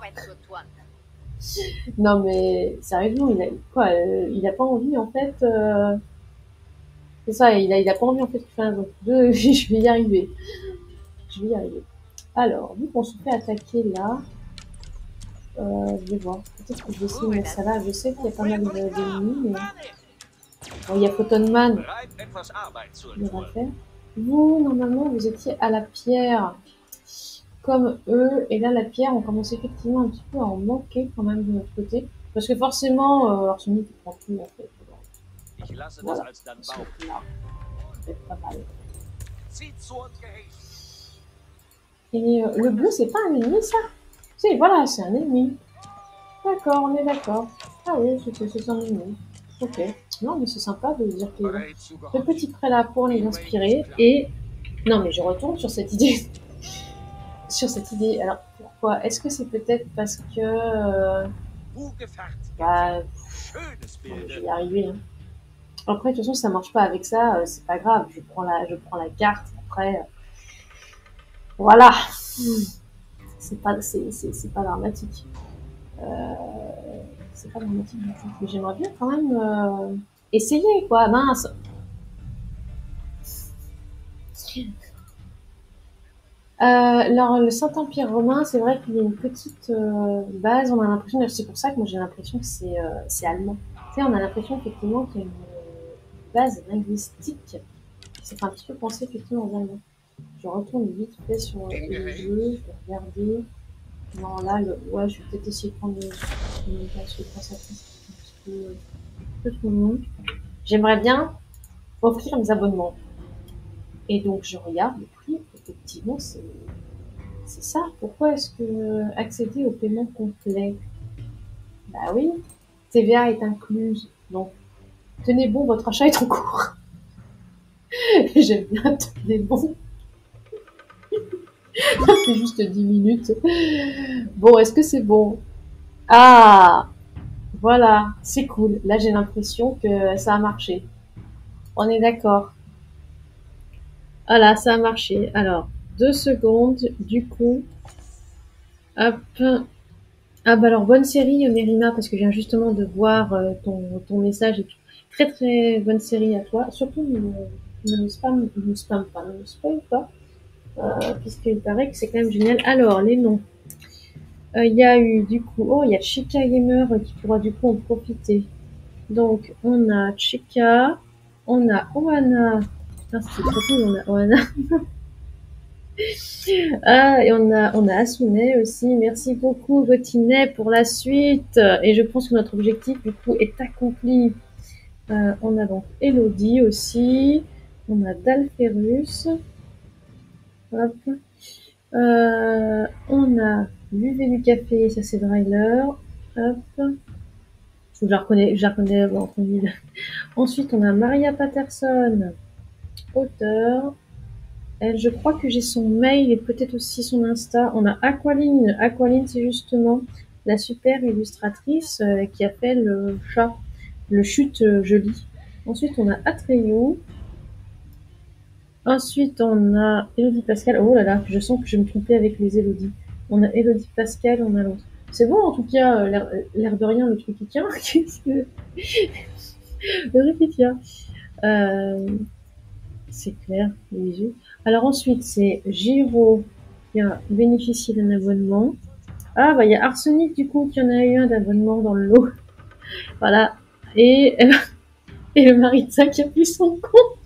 Non mais sérieusement, il a pas envie en fait. C'est ça, il a pas envie en fait de faire un jeu. Je vais y arriver. Je vais y arriver. Alors, vu qu'on se fait attaquer là, je vais voir. Peut-être que je vais essayer de mettre ça là. Je sais qu'il y a pas mal d'ennemis, mais bon, il y a Photonman. Il va faire. Vous, normalement, vous étiez à la pierre comme eux, et là, la pierre, on commence effectivement un petit peu à en manquer quand même de notre côté. Parce que forcément, Arsenic prend tout en fait. Voilà. Parce que là, c'est pas mal. Et le bleu, c'est pas un ennemi, ça? Si, voilà, c'est un ennemi. D'accord, on est d'accord. Ah oui, c'est un ennemi. Ok. Non, mais c'est sympa de dire que le petit prélat pour les inspirer. Et non, mais je retourne sur cette idée. Sur cette idée. Alors, pourquoi? Est-ce que c'est peut-être parce que... bah, je vais y arriver. Hein. Après, de toute façon, si ça marche pas avec ça, c'est pas grave. Je prends la carte. Après, voilà. C'est pas dramatique. C'est pas dramatique du tout. Mais j'aimerais bien quand même essayer, quoi. Mince. Alors, le Saint-Empire romain, c'est vrai qu'il y a une petite base. On a l'impression, c'est pour ça que moi j'ai l'impression que c'est allemand. Tu sais, on a l'impression effectivement qu'il y a une base linguistique qui s'est fait un petit peu penser effectivement aux Allemands. Je retourne vite fait sur le jeu, je vais regarder. Non, là, ouais, je vais peut-être essayer de prendre une place de concentratrice un petit peu tout le monde. J'aimerais bien offrir mes abonnements. Et donc, je regarde le prix. Effectivement, c'est ça. Pourquoi est-ce que accéder au paiement complet? Bah oui, TVA est incluse. Donc, tenez bon, votre achat est en cours. J'aime bien tenez bon. Ça fait juste 10 minutes. Bon, est-ce que c'est bon? Ah, Voilà, c'est cool. Là, j'ai l'impression que ça a marché. On est d'accord. Voilà, ça a marché. Alors, 2 secondes. Du coup, hop. Ah bah alors, bonne série, Mérina, parce que je viens justement de voir ton message et tout. Très très bonne série à toi. Surtout, ne spam pas, ne spoil pas, puisqu'il paraît que c'est quand même génial. Alors, les noms. Il y a eu du coup, oh, il y a Chica Gamer qui pourra du coup en profiter. Donc, on a Chica, on a Oana. Putain, c'est trop cool, on a Oana. Ah, et on a Asune aussi. Merci beaucoup, Gotinet, pour la suite. Et je pense que notre objectif, du coup, est accompli. On a donc Elodie aussi. On a Dalferus. Hop. On a Buvez du café, ça c'est Dryler. Hop. Je la reconnais entre mille. Ensuite, on a Maria Patterson, auteur. Elle, je crois que j'ai son mail et peut-être aussi son Insta. On a Aqualine. Aqualine, c'est justement la super illustratrice qui a fait le chat, le chute joli. Ensuite, on a Atreyu. Ensuite, on a Elodie Pascal. Oh là là, je sens que je me trompais avec les Elodie. On a Elodie Pascal, on a l'autre. C'est bon, en tout cas, l'air de rien, le truc qui tient. Le truc qui tient. C'est clair, les yeux. Alors ensuite, c'est Giro qui a bénéficié d'un abonnement. Ah, bah il y a Arsenic du coup qui en a eu un d'abonnement dans le lot. Voilà. Et, et le mari de ça qui a pris son compte.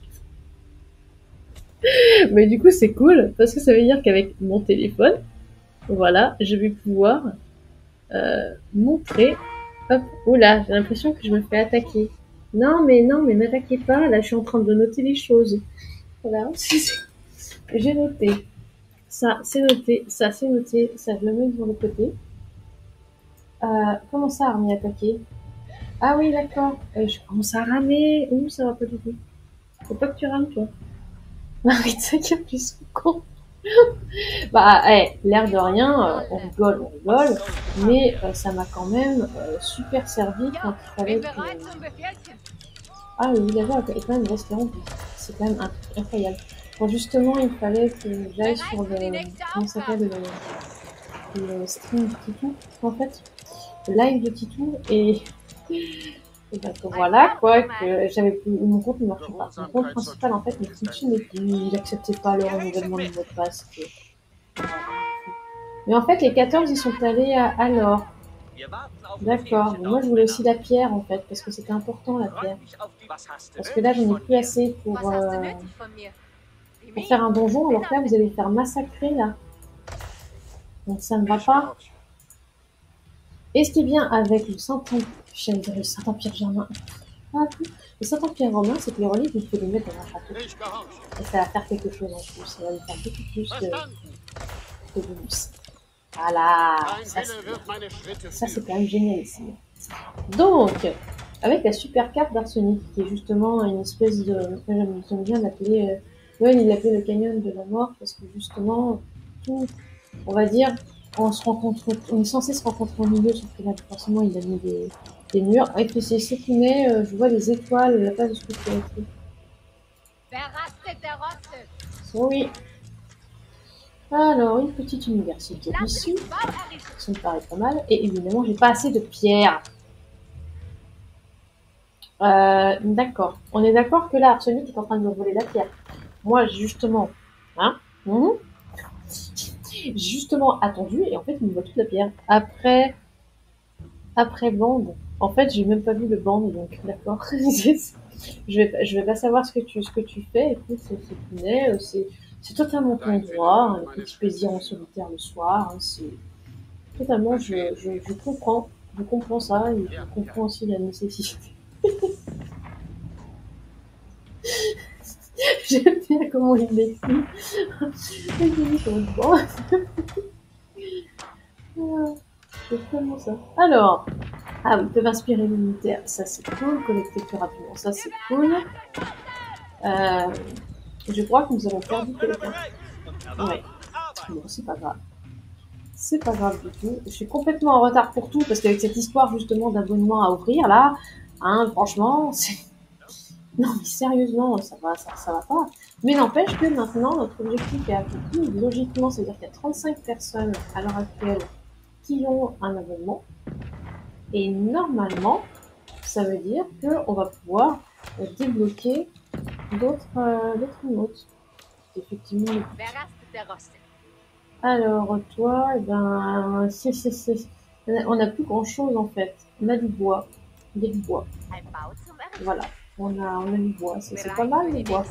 Mais du coup, c'est cool parce que ça veut dire qu'avec mon téléphone, voilà, je vais pouvoir montrer. Hop, oula, j'ai l'impression que je me fais attaquer. Non, mais m'attaquez pas. Là, je suis en train de noter les choses. Voilà, j'ai noté. Ça, c'est noté. Ça, c'est noté. Ça, je le mets sur le côté. Comment ça, armée attaquée? Ah oui, d'accord. Je commence à ramer. Ouh, ça va pas du tout. Faut pas que tu rames, toi. Arrête, ça qui a plus son con. Bah, l'air de rien, on rigole, mais ça m'a quand même super servi quand il fallait que... Ah, le villageois est quand même restaurant, c'est quand même un truc incroyable. Quand justement il fallait que j'aille sur le... Comment ça s'appelle le stream de Titou, en fait. Le live de Titou, et ben, voilà, quoi, que j'avais plus... Mon compte ne marchait pas. Mon compte principal, en fait, ne fonctionnait plus. Il n'acceptait pas le renouvellement de mot de passe. Mais en fait, les 14, ils sont allés à l'or. D'accord. Moi, je voulais aussi la pierre, en fait, parce que c'était important, la pierre. Parce que là, j'en ai plus assez pour faire un donjon, alors que là, vous allez faire massacrer, là. Donc, ça ne va pas. Et ce qui est bien avec le Saint-Empire germain, le Saint-Empire romain, c'est que les reliques, il faut les mettre dans un château. Et ça va faire quelque chose en plus. Ça va lui faire beaucoup plus de bonus. Voilà, ça c'est quand même génial ici. Donc, avec la super carte d'Arsenic, qui est justement une espèce de... J'aime bien l'appeler... ouais, il l'appelait le canyon de la mort, parce que justement, tout, on va dire, on est censé se rencontrer au milieu, sauf que là, forcément, il a mis des murs. Et puis c'est ce qui met, je vois des étoiles à la place de ce que tu as écrit. Oui. Alors, une petite université ici, ça me paraît pas mal. Et évidemment, j'ai pas assez de pierres. D'accord. On est d'accord que là, Arsenic est en train de me voler la pierre. Moi, justement, j'ai justement attendu, et en fait, il me vole toute la pierre. Après bande. En fait, j'ai même pas vu le bande, donc d'accord. je vais pas savoir ce que tu fais. Écoute, c'est totalement ton droit, un petit plaisir en solitaire le soir. C'est totalement, je comprends. Je comprends ça, et je comprends aussi la nécessité. J'aime bien comment il m'écrit. Bon. C'est tellement ça. Alors, ah oui, ils peuvent inspirer l'unitaire. Ça, c'est cool. Collecter plus rapidement. Ça, c'est cool. Je crois que nous avons perdu quelqu'un. Ouais. Bon, c'est pas grave. C'est pas grave du tout. Je suis complètement en retard pour tout parce qu'avec cette histoire justement d'abonnement à ouvrir là, hein, franchement, non mais sérieusement, ça va pas. Mais n'empêche que maintenant notre objectif est accompli. Logiquement, ça veut dire qu'il y a 35 personnes à l'heure actuelle qui ont un abonnement. Et normalement, ça veut dire qu'on va pouvoir débloquer d'autres emotes. Effectivement. Alors, toi, eh ben, on n'a plus grand chose en fait. On a du bois. Il y a du bois. Voilà. On a du bois. C'est pas mal le bois.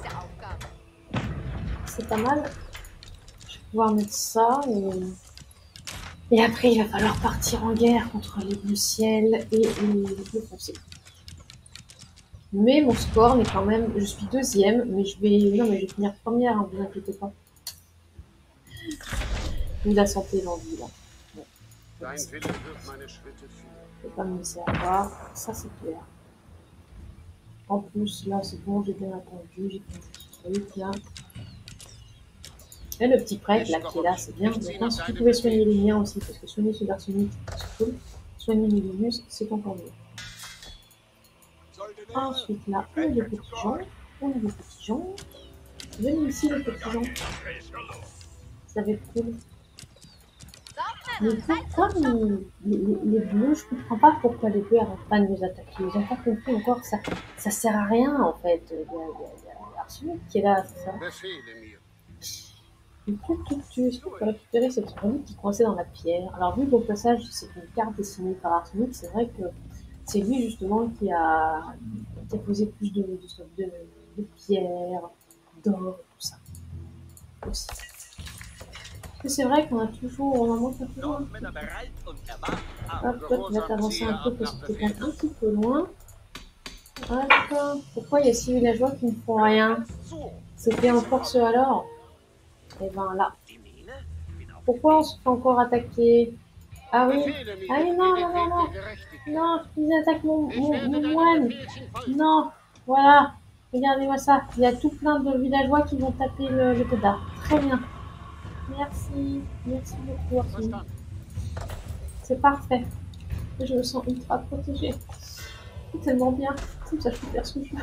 C'est pas mal. Je vais pouvoir mettre ça. Et après, il va falloir partir en guerre contre les bleus ciel et les bleus foncés. Mais mon score n'est quand même. Je suis deuxième, mais je vais finir première, hein, vous inquiétez pas. Vous la sentez l'envie là. Bon. Je vais pas me laisser avoir. Ça, c'est clair. En plus, là, c'est bon, j'ai bien attendu. J'ai fait un petit truc là. Et le petit prêtre là qui est là, c'est bien. Maintenant, si vous pouvez soigner les miens aussi, parce que soigner ceux d'Arsenic, c'est cool. Soigner les Linus, c'est encore mieux. Ensuite, là, on a des petits gens. On a des petits gens. Venez ici, les petits gens. Ça va être cool. Mais pourquoi les bleus, je comprends pas pourquoi les bleus n'arrêtent pas de nous attaquer. Ils n'ont pas compris encore que ça sert à rien en fait. Il y a Arsenic qui est là, c'est ça. Du coup, est-ce qu'on peut récupérer cette relique qui est coincée dans la pierre? Alors, vu qu'au passage, c'est une carte dessinée par Arsenic, c'est vrai que c'est lui justement qui a posé plus de pierres, d'or, tout ça. Aussi. Parce que c'est vrai qu'on a toujours, on en manque un peu. Hop, on va t'avancer un peu parce que tu es un petit peu loin. Hop. Pourquoi il y a 6 villageois qui ne font rien? C'était en force alors? Et ben là. Pourquoi on se fait encore attaquer? Ah oui. Ah oui, non. Non, ils attaquent mon moine. Non, voilà. Regardez-moi ça. Il y a tout plein de villageois qui vont taper le Toda. Très bien. Merci beaucoup. C'est parfait. Je me sens ultra protégée. C'est tellement bien. Comme ça, je peux faire ce que je veux.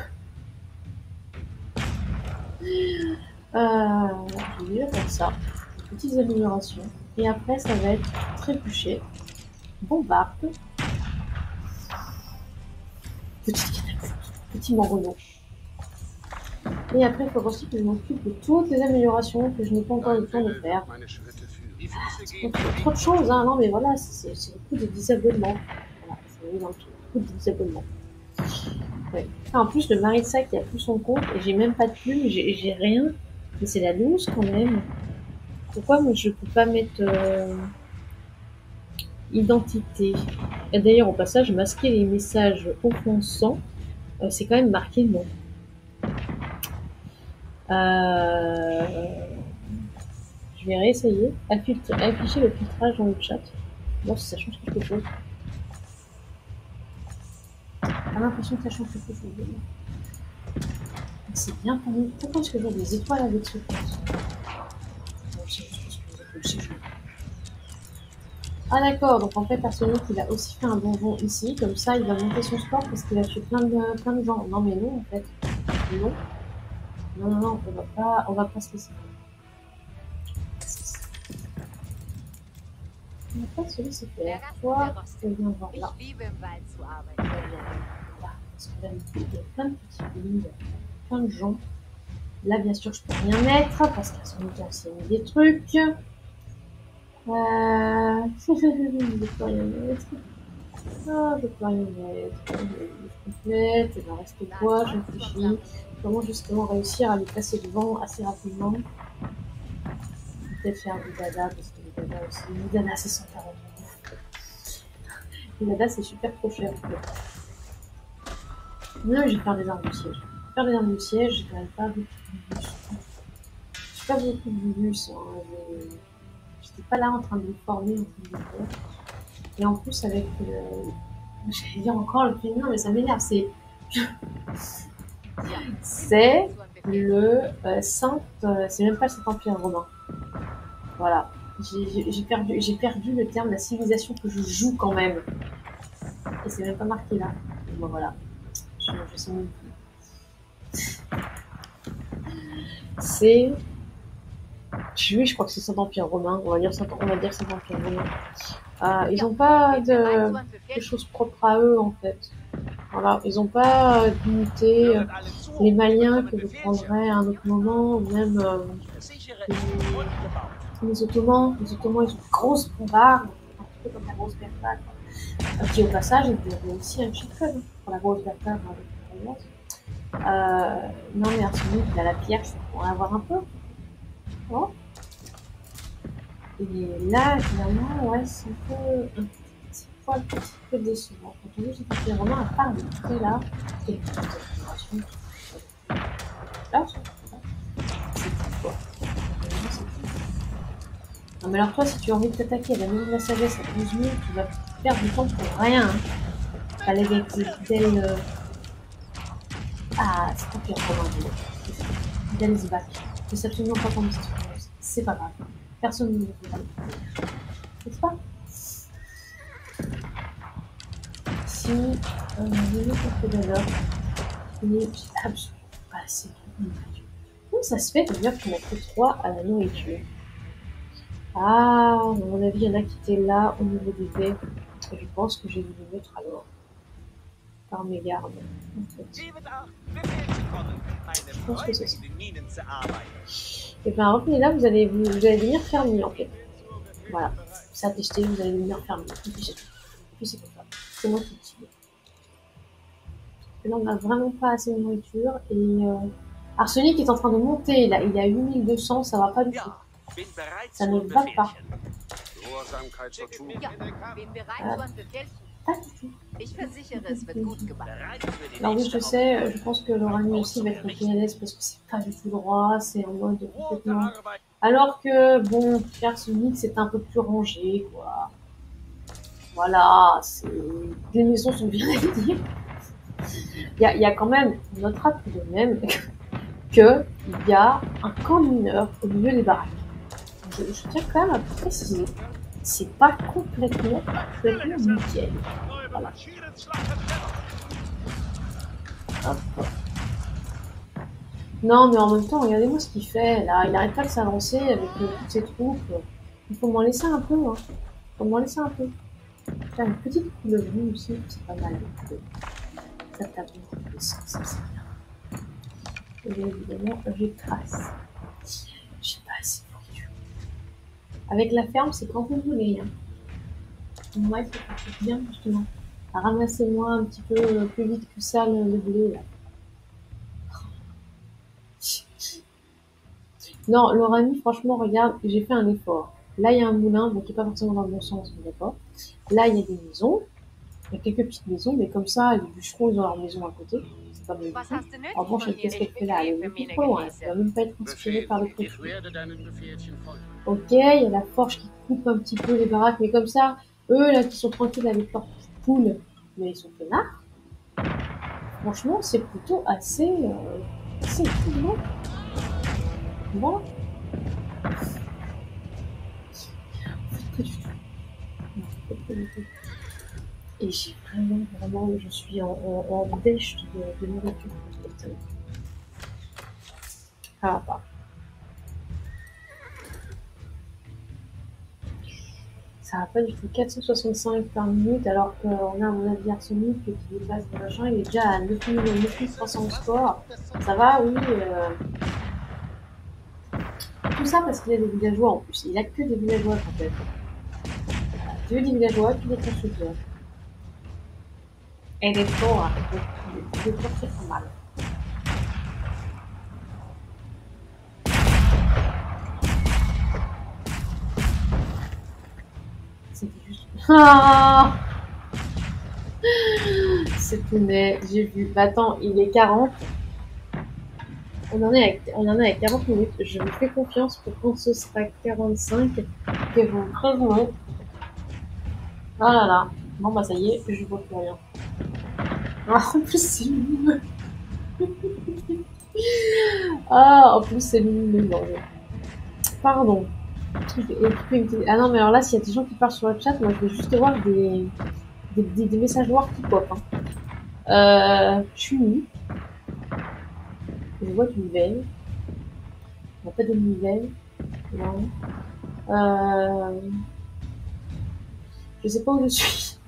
Je vais faire ça. Petites améliorations. Et après, ça va être trébuché. Bombarde. Petite canape. Petit mangono. Et après, il faut aussi que je m'occupe de toutes les améliorations que je n'ai pas encore eu le temps de faire. Trop de choses, hein. Non, mais voilà, c'est beaucoup de désabonnements. Voilà, c'est dans le tout. Beaucoup de désabonnements. Ouais. En plus, le Marissa qui a plus son compte, et j'ai même pas de plume, j'ai rien. Mais c'est la loose quand même. Pourquoi moi, je peux pas mettre identité? Et d'ailleurs, au passage, masquer les messages offensants, c'est quand même marqué non. Je vais réessayer. Afficher le filtrage dans le chat. Voir si ça change quelque chose. J'ai l'impression que ça change quelque chose. C'est bien pour nous. Pourquoi est-ce que j'ai des étoiles avec ce compte? Ah d'accord, donc en fait, Arsenic, il a aussi fait un donjon ici. Comme ça, il va monter son score parce qu'il a tué plein de gens. Non mais non, en fait. Non. Non, on va pas se laisser. On va pas se laisser faire. Toi, tu viens voir là. Parce que là, il y a plein de petits billes, plein de gens. Là, bien sûr, je peux rien mettre parce qu'Arsenic a aussi mis des trucs. Je peux rien mettre. Ah, je peux rien mettre. Complète, il en reste quoi? Je réfléchis. Comment justement réussir à lui passer devant assez rapidement? Peut-être faire du dada parce que le dada aussi. Le dada, c'est 140 €. Le dada, c'est super trop cher. En fait. Non, je vais faire des armes du siège. Faire des armes du siège, j'ai quand même pas beaucoup de bus. J'ai pas beaucoup de bus. Hein. J'étais pas là en train de me former, en train de le faire. Et en plus, avec le. J'allais dire encore le féminin, mais ça m'énerve. C'est le Saint. C'est même pas le Saint-Empire romain. Voilà. J'ai perdu le terme, la civilisation que je joue quand même. Et c'est même pas marqué là. Bon voilà. Je sais même plus. C'est. Oui, je crois que c'est Saint-Empire romain. On va dire Saint-Empire romain. Ils n'ont pas de choses propres à eux en fait. Voilà, ils n'ont pas d'unité. Les Maliens que je prendrais à un autre moment, ou même les Ottomans. Les Ottomans, ils ont une grosse bombarde, un petit peu comme la grosse Bertha. Qui au passage est aussi un cheat code pour la grosse Bertha. Non mais Arsenic, il a la pierre, ça pourrait en avoir un peu. Oh. Et là, finalement, ouais, c'est un petit peu décevant. Quand on dit que c'est vraiment à part de tout là, et là, c'est quoi? Non, mais alors, toi, si tu as envie de t'attaquer à la maison de la sagesse à 12 000, tu vas perdre du temps pour rien. Hein. Fallait des fidèles. Ah, c'est pas pire pour moi. Fidèles back. Je sais absolument pas comment ça se prononce. C'est pas grave. Personne ne le fait pas. N'est-ce pas? Si on est contre d'alors, il n'est absolument pas assez de nourriture. Comment ça se fait d'ailleurs qu'on a que 3 à la nourriture? Ah, à mon avis, il y en a qui étaient là au niveau des dés. Je pense que j'ai dû les mettre alors. Par mes gardes, en fait. Je pense que c'est ça. Et bien, revenez là, vous allez venir fermier en fait. Voilà. Ça a testé, vous allez venir fermier. Et puis c'est tout. Et puis c'est comme ça. C'est moi qui décide. Et là, on n'a vraiment pas assez de nourriture. Et Arsenic est en train de monter. Là, il est à 8200, ça va pas du tout. Ça ne va pas. Pas du tout. Alors oui, je sais, je pense que l'Oranie aussi va être PNS parce que c'est pas du tout droit, c'est en mode complètement... Alors que, bon, Arsenic, c'est un peu plus rangé, quoi. Voilà, les maisons sont bien habillées. Il y a quand même, on notera tout de même qu'il y a un camp mineur au milieu des baraques. Je tiens quand même à préciser, c'est pas complètement nickel. Voilà. Hop. Non, mais en même temps, regardez-moi ce qu'il fait, là. Il arrête pas de s'avancer avec toutes ses troupes. Il faut m'en laisser un peu, hein. Il faut m'en laisser un peu. Faire une petite couleuvre aussi, c'est pas mal. Ça tape dans tous les sens, c'est bien. Et évidemment, j'écrase. J'ai pas assez de nourriture. Avec la ferme, c'est quand vous voulez. Hein. Moi, il faut bien, justement. Ramassez-moi un petit peu plus vite que ça le blé, là. Non, Loranie, franchement, regarde, j'ai fait un effort. Là, il y a un moulin, donc qui n'est pas forcément dans le bon sens, mais d'accord. Là, il y a des maisons. Il y a quelques petites maisons, mais comme ça, les bûcherons, ils ont leur maison à côté. C'est pas mal du tout. En revanche, qu'est-ce qu'elle fait là? Elle est beaucoup trop loin. Elle ne va même pas être inspirée par le préfet. Ok, il y a la forge qui coupe un petit peu les baraques, mais comme ça, eux, là, qui sont tranquilles avec leurs poules, mais ils sont peinards. Franchement, c'est plutôt assez cool, non? Voilà. Pas du tout. Non, pas du tout. Et j'ai vraiment, je suis en dèche de nourriture. Ça va pas. Ça va pas du tout. 465 par minute, alors qu'on a, à mon avis, Arsenic qui dépasse le machin, il est déjà à 9300 score. Ça va, oui. Tout ça parce qu'il y a des villageois en plus. Il a que des villageois en fait. Tu veux des villageois, puis des constructeurs. Et des forts, des forts très mal. C'était juste. Ah, c'est punaise, j'ai vu. Bah attends, il est 40. On en est à 40 minutes. Je vous fais confiance pour quand ce sera 45 que vous prévenez. Oh là là. Bon bah ça y est, je vois plus rien. Ah, en plus c'est lumineux. Ah, en plus c'est lumineux. Pardon. Ah non, mais alors là, s'il y a des gens qui parlent sur le chat, moi je vais juste voir des messages noirs qui pop. Je suis nue. Je vois du veille. Il n'y a pas de nouvelles. Non. Je sais pas où je suis.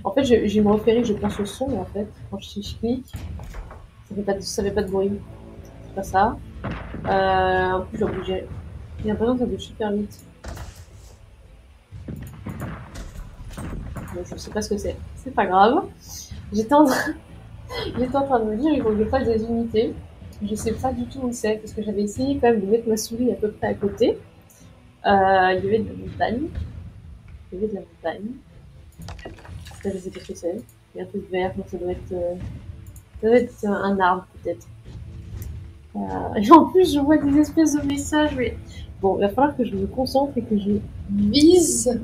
En fait, je vais me repérer, je pense au son, en fait. Quand je clique, ça fait pas de bruit. C'est pas ça. En plus, j'ai l'impression que ça bouge super vite. Donc, je sais pas ce que c'est. C'est pas grave. J'étais en train de me dire, il faut que je fasse des unités. Je sais pas du tout où c'est, parce que j'avais essayé quand même de mettre ma souris à peu près à côté. Il y avait de la montagne. Il y avait de la montagne. Ça, je sais pas ce que c'est. Il y a un truc vert, donc ça doit être un arbre, peut-être. Et en plus, je vois des espèces de messages, mais bon, il va falloir que je me concentre et que je vise.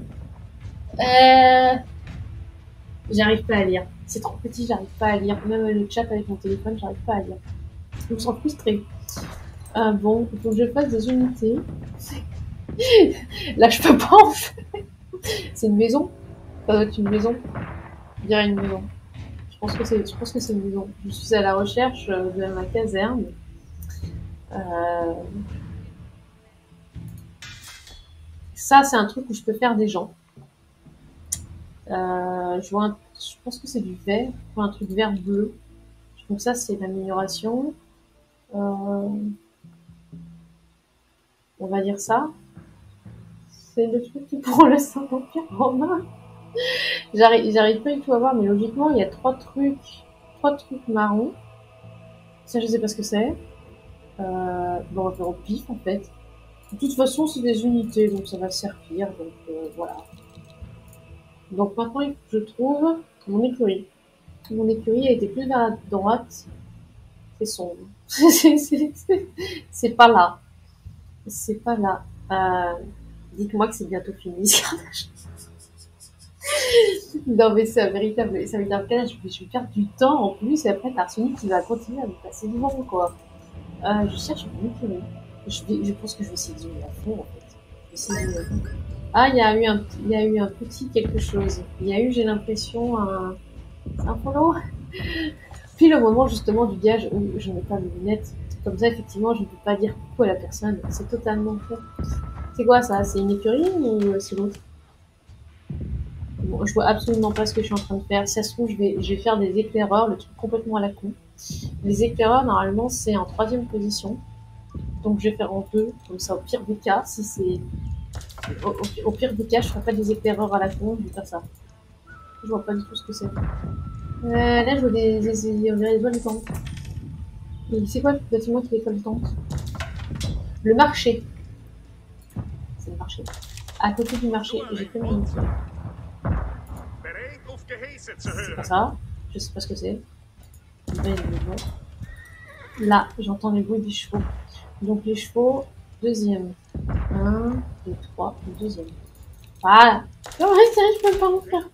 J'arrive pas à lire. C'est trop petit, j'arrive pas à lire. Même le chat avec mon téléphone, j'arrive pas à lire. Je me sens frustrée. Bon, il faut que je fasse des unités. Là, je peux pas en fait. C'est une maison. Ça doit être une maison. Je dirais une maison. Je pense que c'est une maison. Je suis à la recherche de ma caserne. Ça, c'est un truc où je peux faire des gens. Je pense que c'est du vert. Ou un truc vert-bleu. Donc ça, c'est l'amélioration. On va dire ça. C'est le truc qui prend le Saint-Empire en main. J'arrive pas du tout à voir, mais logiquement, il y a trois trucs marrons. Ça, je sais pas ce que c'est. Bon, on va faire au pif, en fait. De toute façon, c'est des unités, donc ça va servir. Donc, voilà. Donc maintenant, il faut que je trouve mon écurie. Mon écurie a été plus vers la droite. C'est sombre. C'est pas là. C'est pas là. Dites-moi que c'est bientôt fini. Non, mais c'est un véritable piège. Je vais perdre du temps en plus, et après, t'as Arsenic qui va continuer à me passer devant, quoi. Je cherche une écurie. Je pense que je vais essayer de zoomer à fond, en fait. Ah, il y a eu un petit quelque chose. Il y a eu, j'ai l'impression, un follow. Puis le moment, justement, du gage où je n'ai pas mes lunettes. Comme ça, effectivement, je ne peux pas dire coucou à la personne. C'est totalement fait. C'est quoi, ça? C'est une écurie ou c'est l'autre? Bon, je vois absolument pas ce que je suis en train de faire. Si ça se trouve, je vais faire des éclaireurs, le truc complètement à la con. Les éclaireurs, normalement, c'est en 3e position. Donc, je vais faire en 2, comme ça, au pire des cas. Si c'est... Au pire des cas, je ferai pas des éclaireurs à la con, je vais faire ça. Je vois pas du tout ce que c'est. Là, je vois des étoiles du temps. C'est quoi le bâtiment qui est l'étoile du temps? Le marché. C'est le marché. À côté du marché, j'ai fait mon métier. C'est pas ça. Je sais pas ce que c'est. Là, j'entends les bruits des chevaux. Donc les chevaux, 2e. 1, 2, 3, 2e. Voilà. Oh, je peux pas en faire.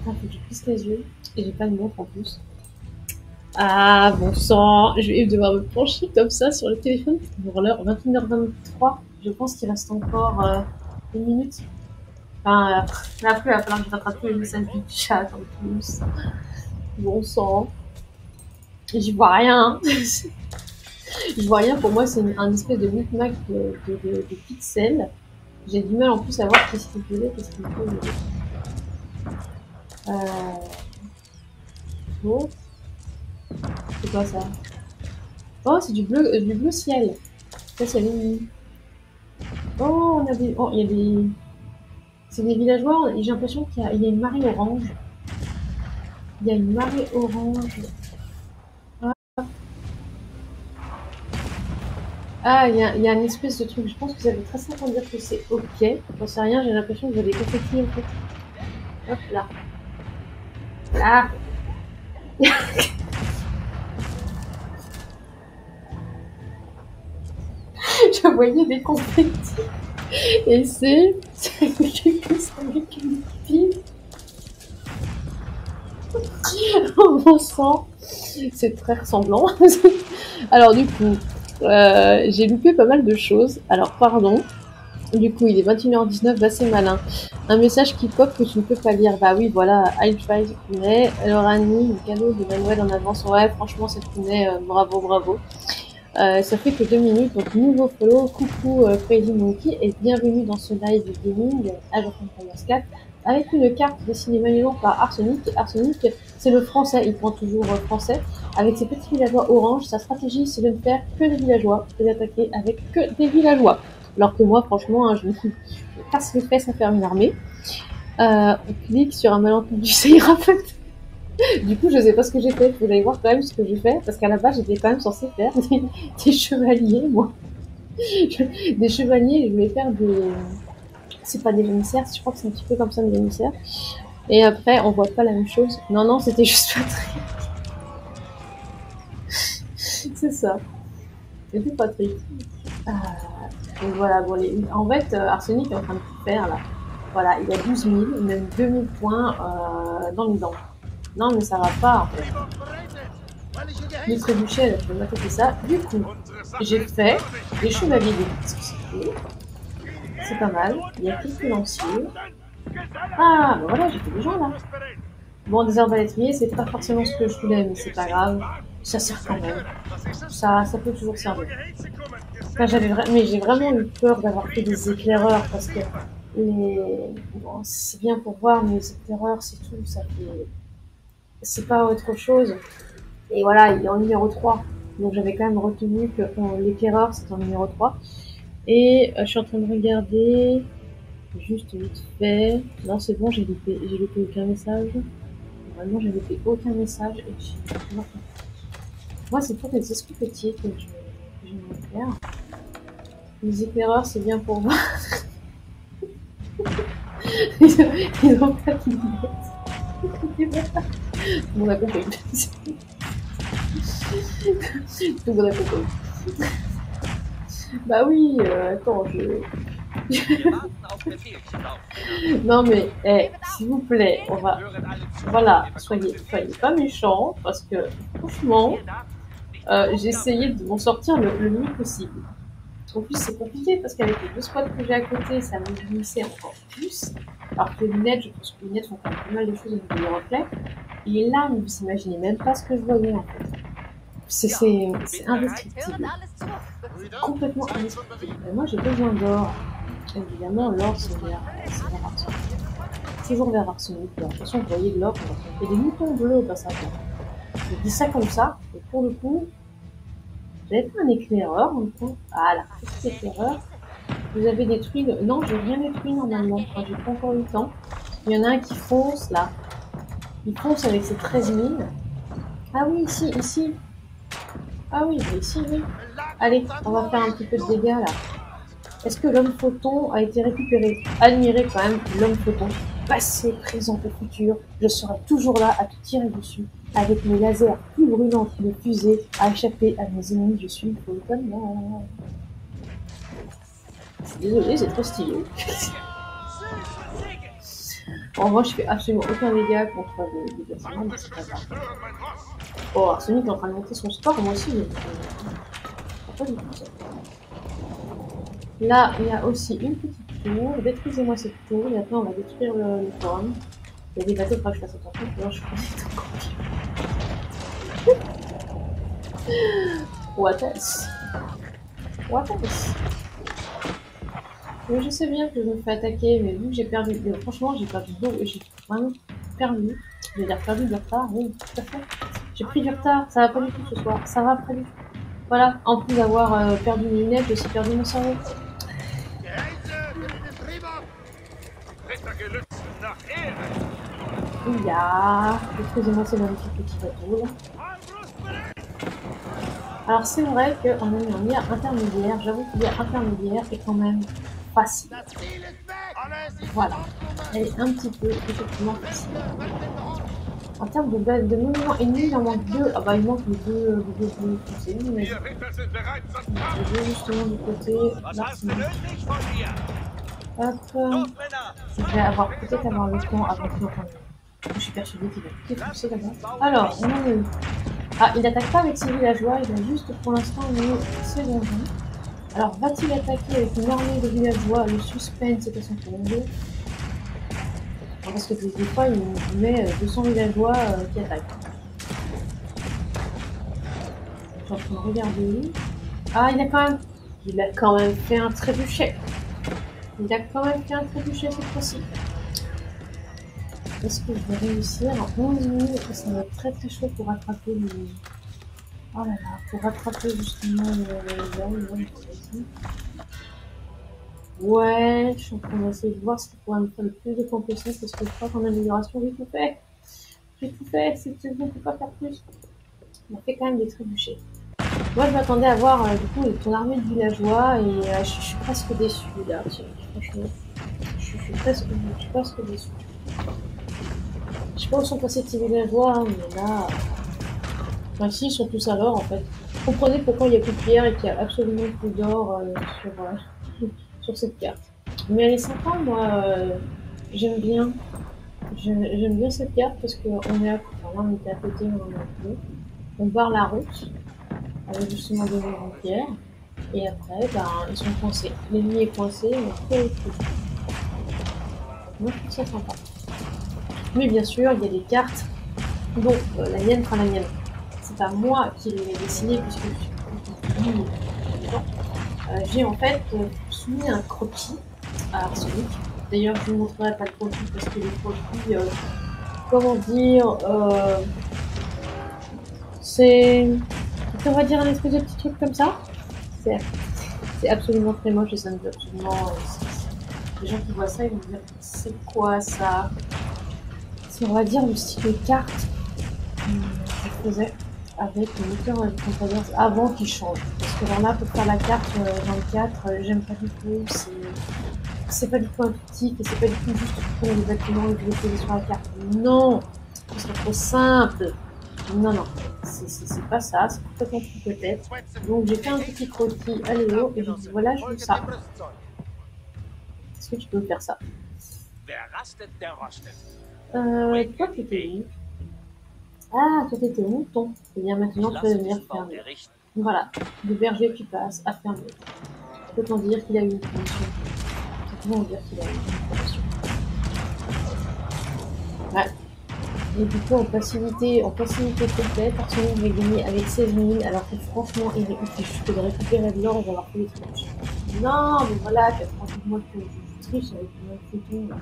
Faut que je plisse les yeux. Et j'ai pas de montre en plus. Ah, bon sang. Je vais devoir me pencher comme ça sur le téléphone pour l'heure 21h23. Je pense qu'il reste encore 1 minute. Enfin, après, il va falloir que je rattrape tous les messages du chat en plus. Bon sang. J'y vois rien. Je vois rien. Pour moi, c'est un espèce de micmac de pixels. J'ai du mal en plus à voir qu'est-ce qu'il faisait, qu'est-ce qu'il faisait. Bon. C'est quoi ça? Oh, c'est du bleu ciel. Ça, c'est l'ennemi. Oh, on a des... Oh, il y a des... C'est des villageois, j'ai l'impression qu'il y a une marée orange. Il y a une marée orange. Ah, il y a une espèce de truc. Je pense que ça veut très simplement dire que c'est ok. J'en sais rien, j'ai l'impression que vous avez compris en fait. Hop là. Là. Je voyais des confettis. Et c'est quelque chose avec une pile. Oh, bon sang. C'est très ressemblant. Alors du coup, J'ai loupé pas mal de choses. Alors, pardon. Du coup, il est 21h19, bah c'est malin. Un message qui pop que tu ne peux pas lire. Bah oui, voilà, I try, mais Lorani, le cadeau de Manuel en avance. Ouais, franchement, cette Pounet, bravo, bravo. Ça fait que 2 minutes, donc nouveau follow. Coucou Crazy Monkey et bienvenue dans ce live gaming Age of Empires 4 avec une carte dessinée manuellement par Arsenic. Arsenic, c'est le français, il prend toujours français. Avec ses petits villageois orange, sa stratégie c'est de ne faire que des villageois et d'attaquer avec que des villageois. Alors que moi, franchement, hein, je me casse les fesses à faire une armée. On clique sur un malentendu, ça ira peut-être. Du coup, je sais pas ce que j'ai fait. Vous allez voir quand même ce que j'ai fait, parce qu'à la base, j'étais quand même censée faire des chevaliers, moi. Des chevaliers, je voulais faire des... C'est pas des émissaires, je crois que c'est un petit peu comme ça, des émissaires. Et après, on voit pas la même chose. Non, non, c'était juste Patrick. C'est ça. C'était Patrick. Donc voilà, bon, en fait, Arsenic est en train de tout faire, là. Voilà, il y a 12 000, même 2000 points dans les dents. Non, mais ça va pas, en fait. Le trébuchet, je vais m'attaquer ça. Du coup, j'ai fait les chevaliers des c'est pas mal. Il y a quelques lanciers. Ah, ben voilà, j'ai fait des gens là. Bon, des arbalétriers, c'est pas forcément ce que je voulais, mais c'est pas grave. Ça sert quand même. Ça peut toujours servir. Enfin, mais j'ai vraiment eu peur d'avoir fait des éclaireurs parce que bon, c'est bien pour voir, mais les éclaireurs, c'est tout. Ça fait... C'est pas autre chose. Et voilà, il est en numéro 3. Donc j'avais quand même retenu que l'éclaireur, c'est en numéro 3. Et je suis en train de regarder, juste vite fait. Non, c'est bon, j'ai loupé aucun message. Normalement, j'ai loupé aucun message. Et moi, c'est pour les escoupetiers que j'aimerais faire. Les éclaireurs, c'est bien pour voir. Ils ont pas de lunettes. Tout le monde a compris. Tout le monde a compris. Bah oui, attends, non mais, s'il vous plaît, on va... Voilà, soyez pas méchants, parce que, franchement, j'ai essayé de m'en sortir le mieux possible. En plus, c'est compliqué, parce qu'avec les 2 spots que j'ai à côté, ça me glissait encore plus. Alors que les lunettes, je pense que les lunettes font quand même pas mal de choses au niveau des reflets. Et là, vous imaginez même pas ce que je voyais, en fait. C'est indescriptible. Complètement indescriptible. Et moi, j'ai besoin d'or. Évidemment, l'or, c'est vers Arsenic. Toujours vers Arsenic. De toute façon, vous voyez de l'or. Il y a des moutons bleus au passage. Je dis ça comme ça. Et pour le coup, j'avais fait un éclaireur. Voilà, petit éclaireur. Vous avez détruit... Non, j'ai rien détruit normalement. Enfin, j'ai pas encore eu le temps. Il y en a un qui fonce, là. Il fonce avec ses 13 000. Ah oui, ici. Ah oui, ici, oui. Allez, on va faire un petit peu de dégâts, là. Est-ce que l'homme photon a été récupéré? Admirez quand même l'homme photon. Passé, présent et futur, je serai toujours là à te tirer dessus. Avec mes lasers plus brûlants que mes fusées, à échapper à mes ennemis, je suis photon. Je suis désolée, c'est trop stylé. En vrai, je fais absolument aucun dégât contre les bâtiments, mais c'est pas grave. Oh, Arsenic est en train de monter son score, moi aussi. Pas du tout ça. Là, il y a aussi une petite tour. Détruisez-moi cette tour et après on va détruire le forum. Il y a des bateaux, il faudra que je fasse attention, sinon je prends encore. What else? What else? Je sais bien que je me fais attaquer, mais vu que j'ai perdu... Franchement, j'ai perdu j'ai vraiment perdu. Je vais dire perdu du retard, oui, tout à fait. J'ai pris du retard, ça va pas du tout ce soir. Ça va pas du tout. Voilà, en plus d'avoir perdu mes lunettes, j'ai aussi perdu mon cerveau. Ja, excusez-moi, c'est magnifique petit bateau. Alors c'est vrai qu'on a mis un lien intermédiaire, j'avoue que le lien intermédiaire est quand même facile. Voilà, elle est un petit peu effectivement facile. En termes de monuments ennemis, il en manque 2. Ah bah il manque les deux foncés, mais les deux justement du côté d'Arsenic. Hop, je vais peut-être avoir le temps avant que je suis persuadée qu'il va tout foncer là-bas. Alors, on en est où? Ah, il n'attaque pas avec ses villageois, il a juste pour l'instant mis ses donjons. Alors, va-t-il attaquer avec une armée de villageois? Le suspense est à son comble. Parce que des fois, il met 200 villageois qui attaquent. Je suis en train de regarder. Ah, il a quand même fait un trébuchet. Il a quand même fait un trébuchet cette fois-ci. Est-ce que je vais réussir en 11 minutes? Ça va être très très chaud pour rattraper les... Oh là là, pour rattraper justement les hommes. Ouais, je suis en train d'essayer de voir ce qui pourrait me faire le plus de points possible parce que je crois qu'en amélioration, j'ai tout fait. J'ai tout fait, je ne peux pas faire plus. On a fait quand même des trébuchets. Moi, je m'attendais à voir du coup ton armée de villageois et je suis presque déçue là. Franchement, je suis presque déçue. Je sais pas où sont passés ces villageois, hein, mais là. Enfin, si, ils sont tous à l'or en fait. Vous comprenez pourquoi il n'y a plus de pierre et qu'il n'y a absolument plus d'or sur cette carte. Mais elle est sympa, moi. J'aime bien. J'aime bien cette carte parce qu'on est à, enfin, là, on était à côté, on en est à côté. On barre la route avec justement des maisons de pierre. Et après, ben, ils sont coincés. L'ennemi est coincé, on fait autre chose. Moi, je trouve ça sympa. Mais bien sûr, il y a des cartes dont la mienne, enfin la mienne. C'est pas moi qui l'ai dessiné puisque je suis j'ai en fait soumis un croquis à Arsenic. D'ailleurs, je ne vous montrerai pas le croquis parce que les croquis, comment dire, c'est, on va dire un espèce de petit truc comme ça. C'est absolument très moche et ça me fait absolument. Les gens qui voient ça, ils vont me dire c'est quoi ça? C'est, on va dire, le style de carte que je faisais avec le moteur Controllers avant qu'il change. Parce que alors là, pour faire la carte 24, j'aime pas du tout. C'est pas du tout intuitif et c'est pas du tout juste prendre les bâtiments et de les poser sur la carte. Non, c'est trop simple. Non, non, c'est pas ça, c'est complètement fou peut-être. Donc j'ai fait un petit croquis à Léo et j'ai dit voilà, je veux ça. Est-ce que tu peux me faire ça? Toi, t'étais où? Ah, toi, t'étais mouton. Et bien maintenant, tu vas devenir fermier. Voilà, de berger, tu passes à fermier. Peut-on dire qu'il a eu une promotion? Comment dire qu'il a eu une promotion? Ouais. Et du coup, en passivité complète, Arsenal va gagner avec 16 000, alors que franchement, il fait juste que de récupérer de l'or et d'avoir fait des trucs. Non, mais voilà, moi que je triche avec mon photon là.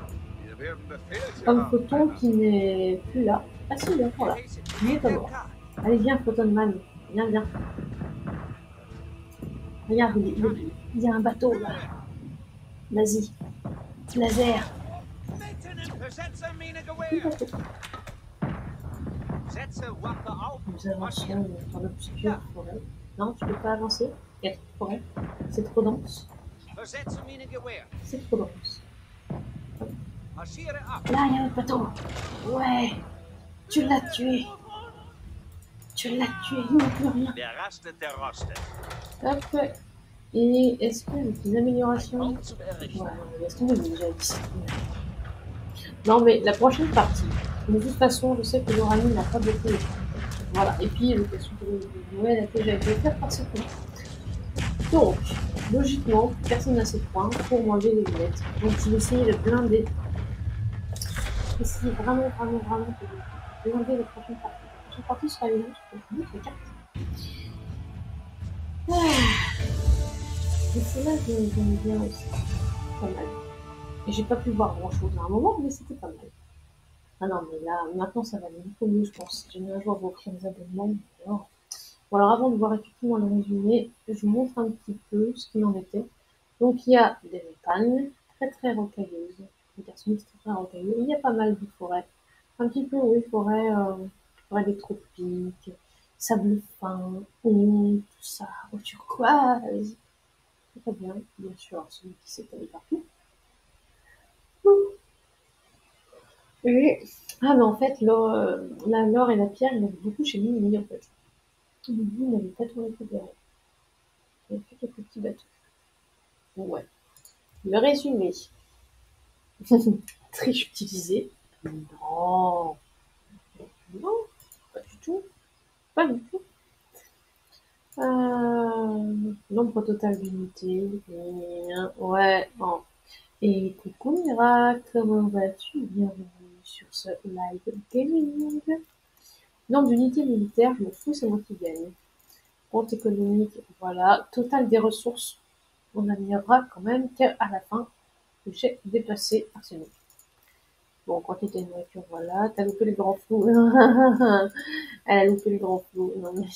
Comme photon qui n'est plus là. Ah si, il est encore là. Il n'est pas mort. Allez, viens, Photonman. Viens, viens. Regarde, il y a un bateau là. Vas-y. Laser. Nous avançons dans l'obscure forêt. Non, tu peux pas avancer. Il y a trop de forêt. C'est trop dense. C'est trop dense. Là, il y a un bateau. Ouais. Tu l'as tué. Tu l'as tué. Il n'y a plus rien. Hop. Et est-ce que avec les améliorations... Ouais, laisse tomber, j'ai déjà dit. Non, mais la prochaine partie, de toute façon, je sais que l'Oranie n'a pas beaucoup. Voilà, et puis l'occasion de Noël a déjà été offerte par ce coup. Donc, logiquement, personne n'a ses points pour m'enlever les lunettes. Donc, je vais essayer de blinder. Je vais essayer vraiment de blinder la prochaine partie. La prochaine partie sera une autre, donc une autre carte. Ah, et celle-là, j'aime bien aussi. Pas mal. Et j'ai pas pu voir grand-chose à un moment, mais c'était pas mal. Ah non, mais là, maintenant, ça va aller beaucoup mieux, je pense. J'ai un jour à vous offrir des abonnements. Alors. Bon, alors, avant de voir effectivement le résumé, je vous montre un petit peu ce qu'il en était. Donc, il y a des montagnes très très rocailleuses. Les garçons très très rocailleux. Il y a pas mal de forêts. Un petit peu, oui, forêt des tropiques, sable fin, eau, tout ça, eau turquoise. C'est pas bien, bien sûr, celui qui s'étale partout. Et, ah, mais en fait, l'or et la pierre, il y en avait beaucoup chez Mimi, en fait. Mimi n'avait pas tout récupéré. Il avait fait quelques petits bateaux. Ouais. Le résumé. Triche utilisée. Non. Non, pas du tout. Pas du tout. Nombre total d'unités. Ouais, bon. Et coucou Mira, comment vas-tu? Bienvenue sur ce live gaming. Nombre d'unités militaires, je me fous, c'est moi qui gagne. Compte économique, voilà. Total des ressources, on admirera quand même qu'à la fin, j'ai dépassé Arsenic. Bon, quantité de nourriture, voilà. T'as loupé le grand flou. Elle a loupé le grand flou. Non, mais...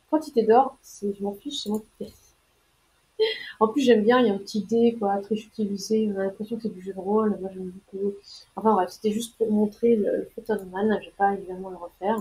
Quantité d'or, je m'en fiche, c'est moi qui paye. En plus, j'aime bien, il y a un petit dé, quoi, triche utilisé, on a l'impression que c'est du jeu de rôle, moi j'aime beaucoup. Enfin bref, c'était juste pour montrer le photoman, je vais pas évidemment le refaire.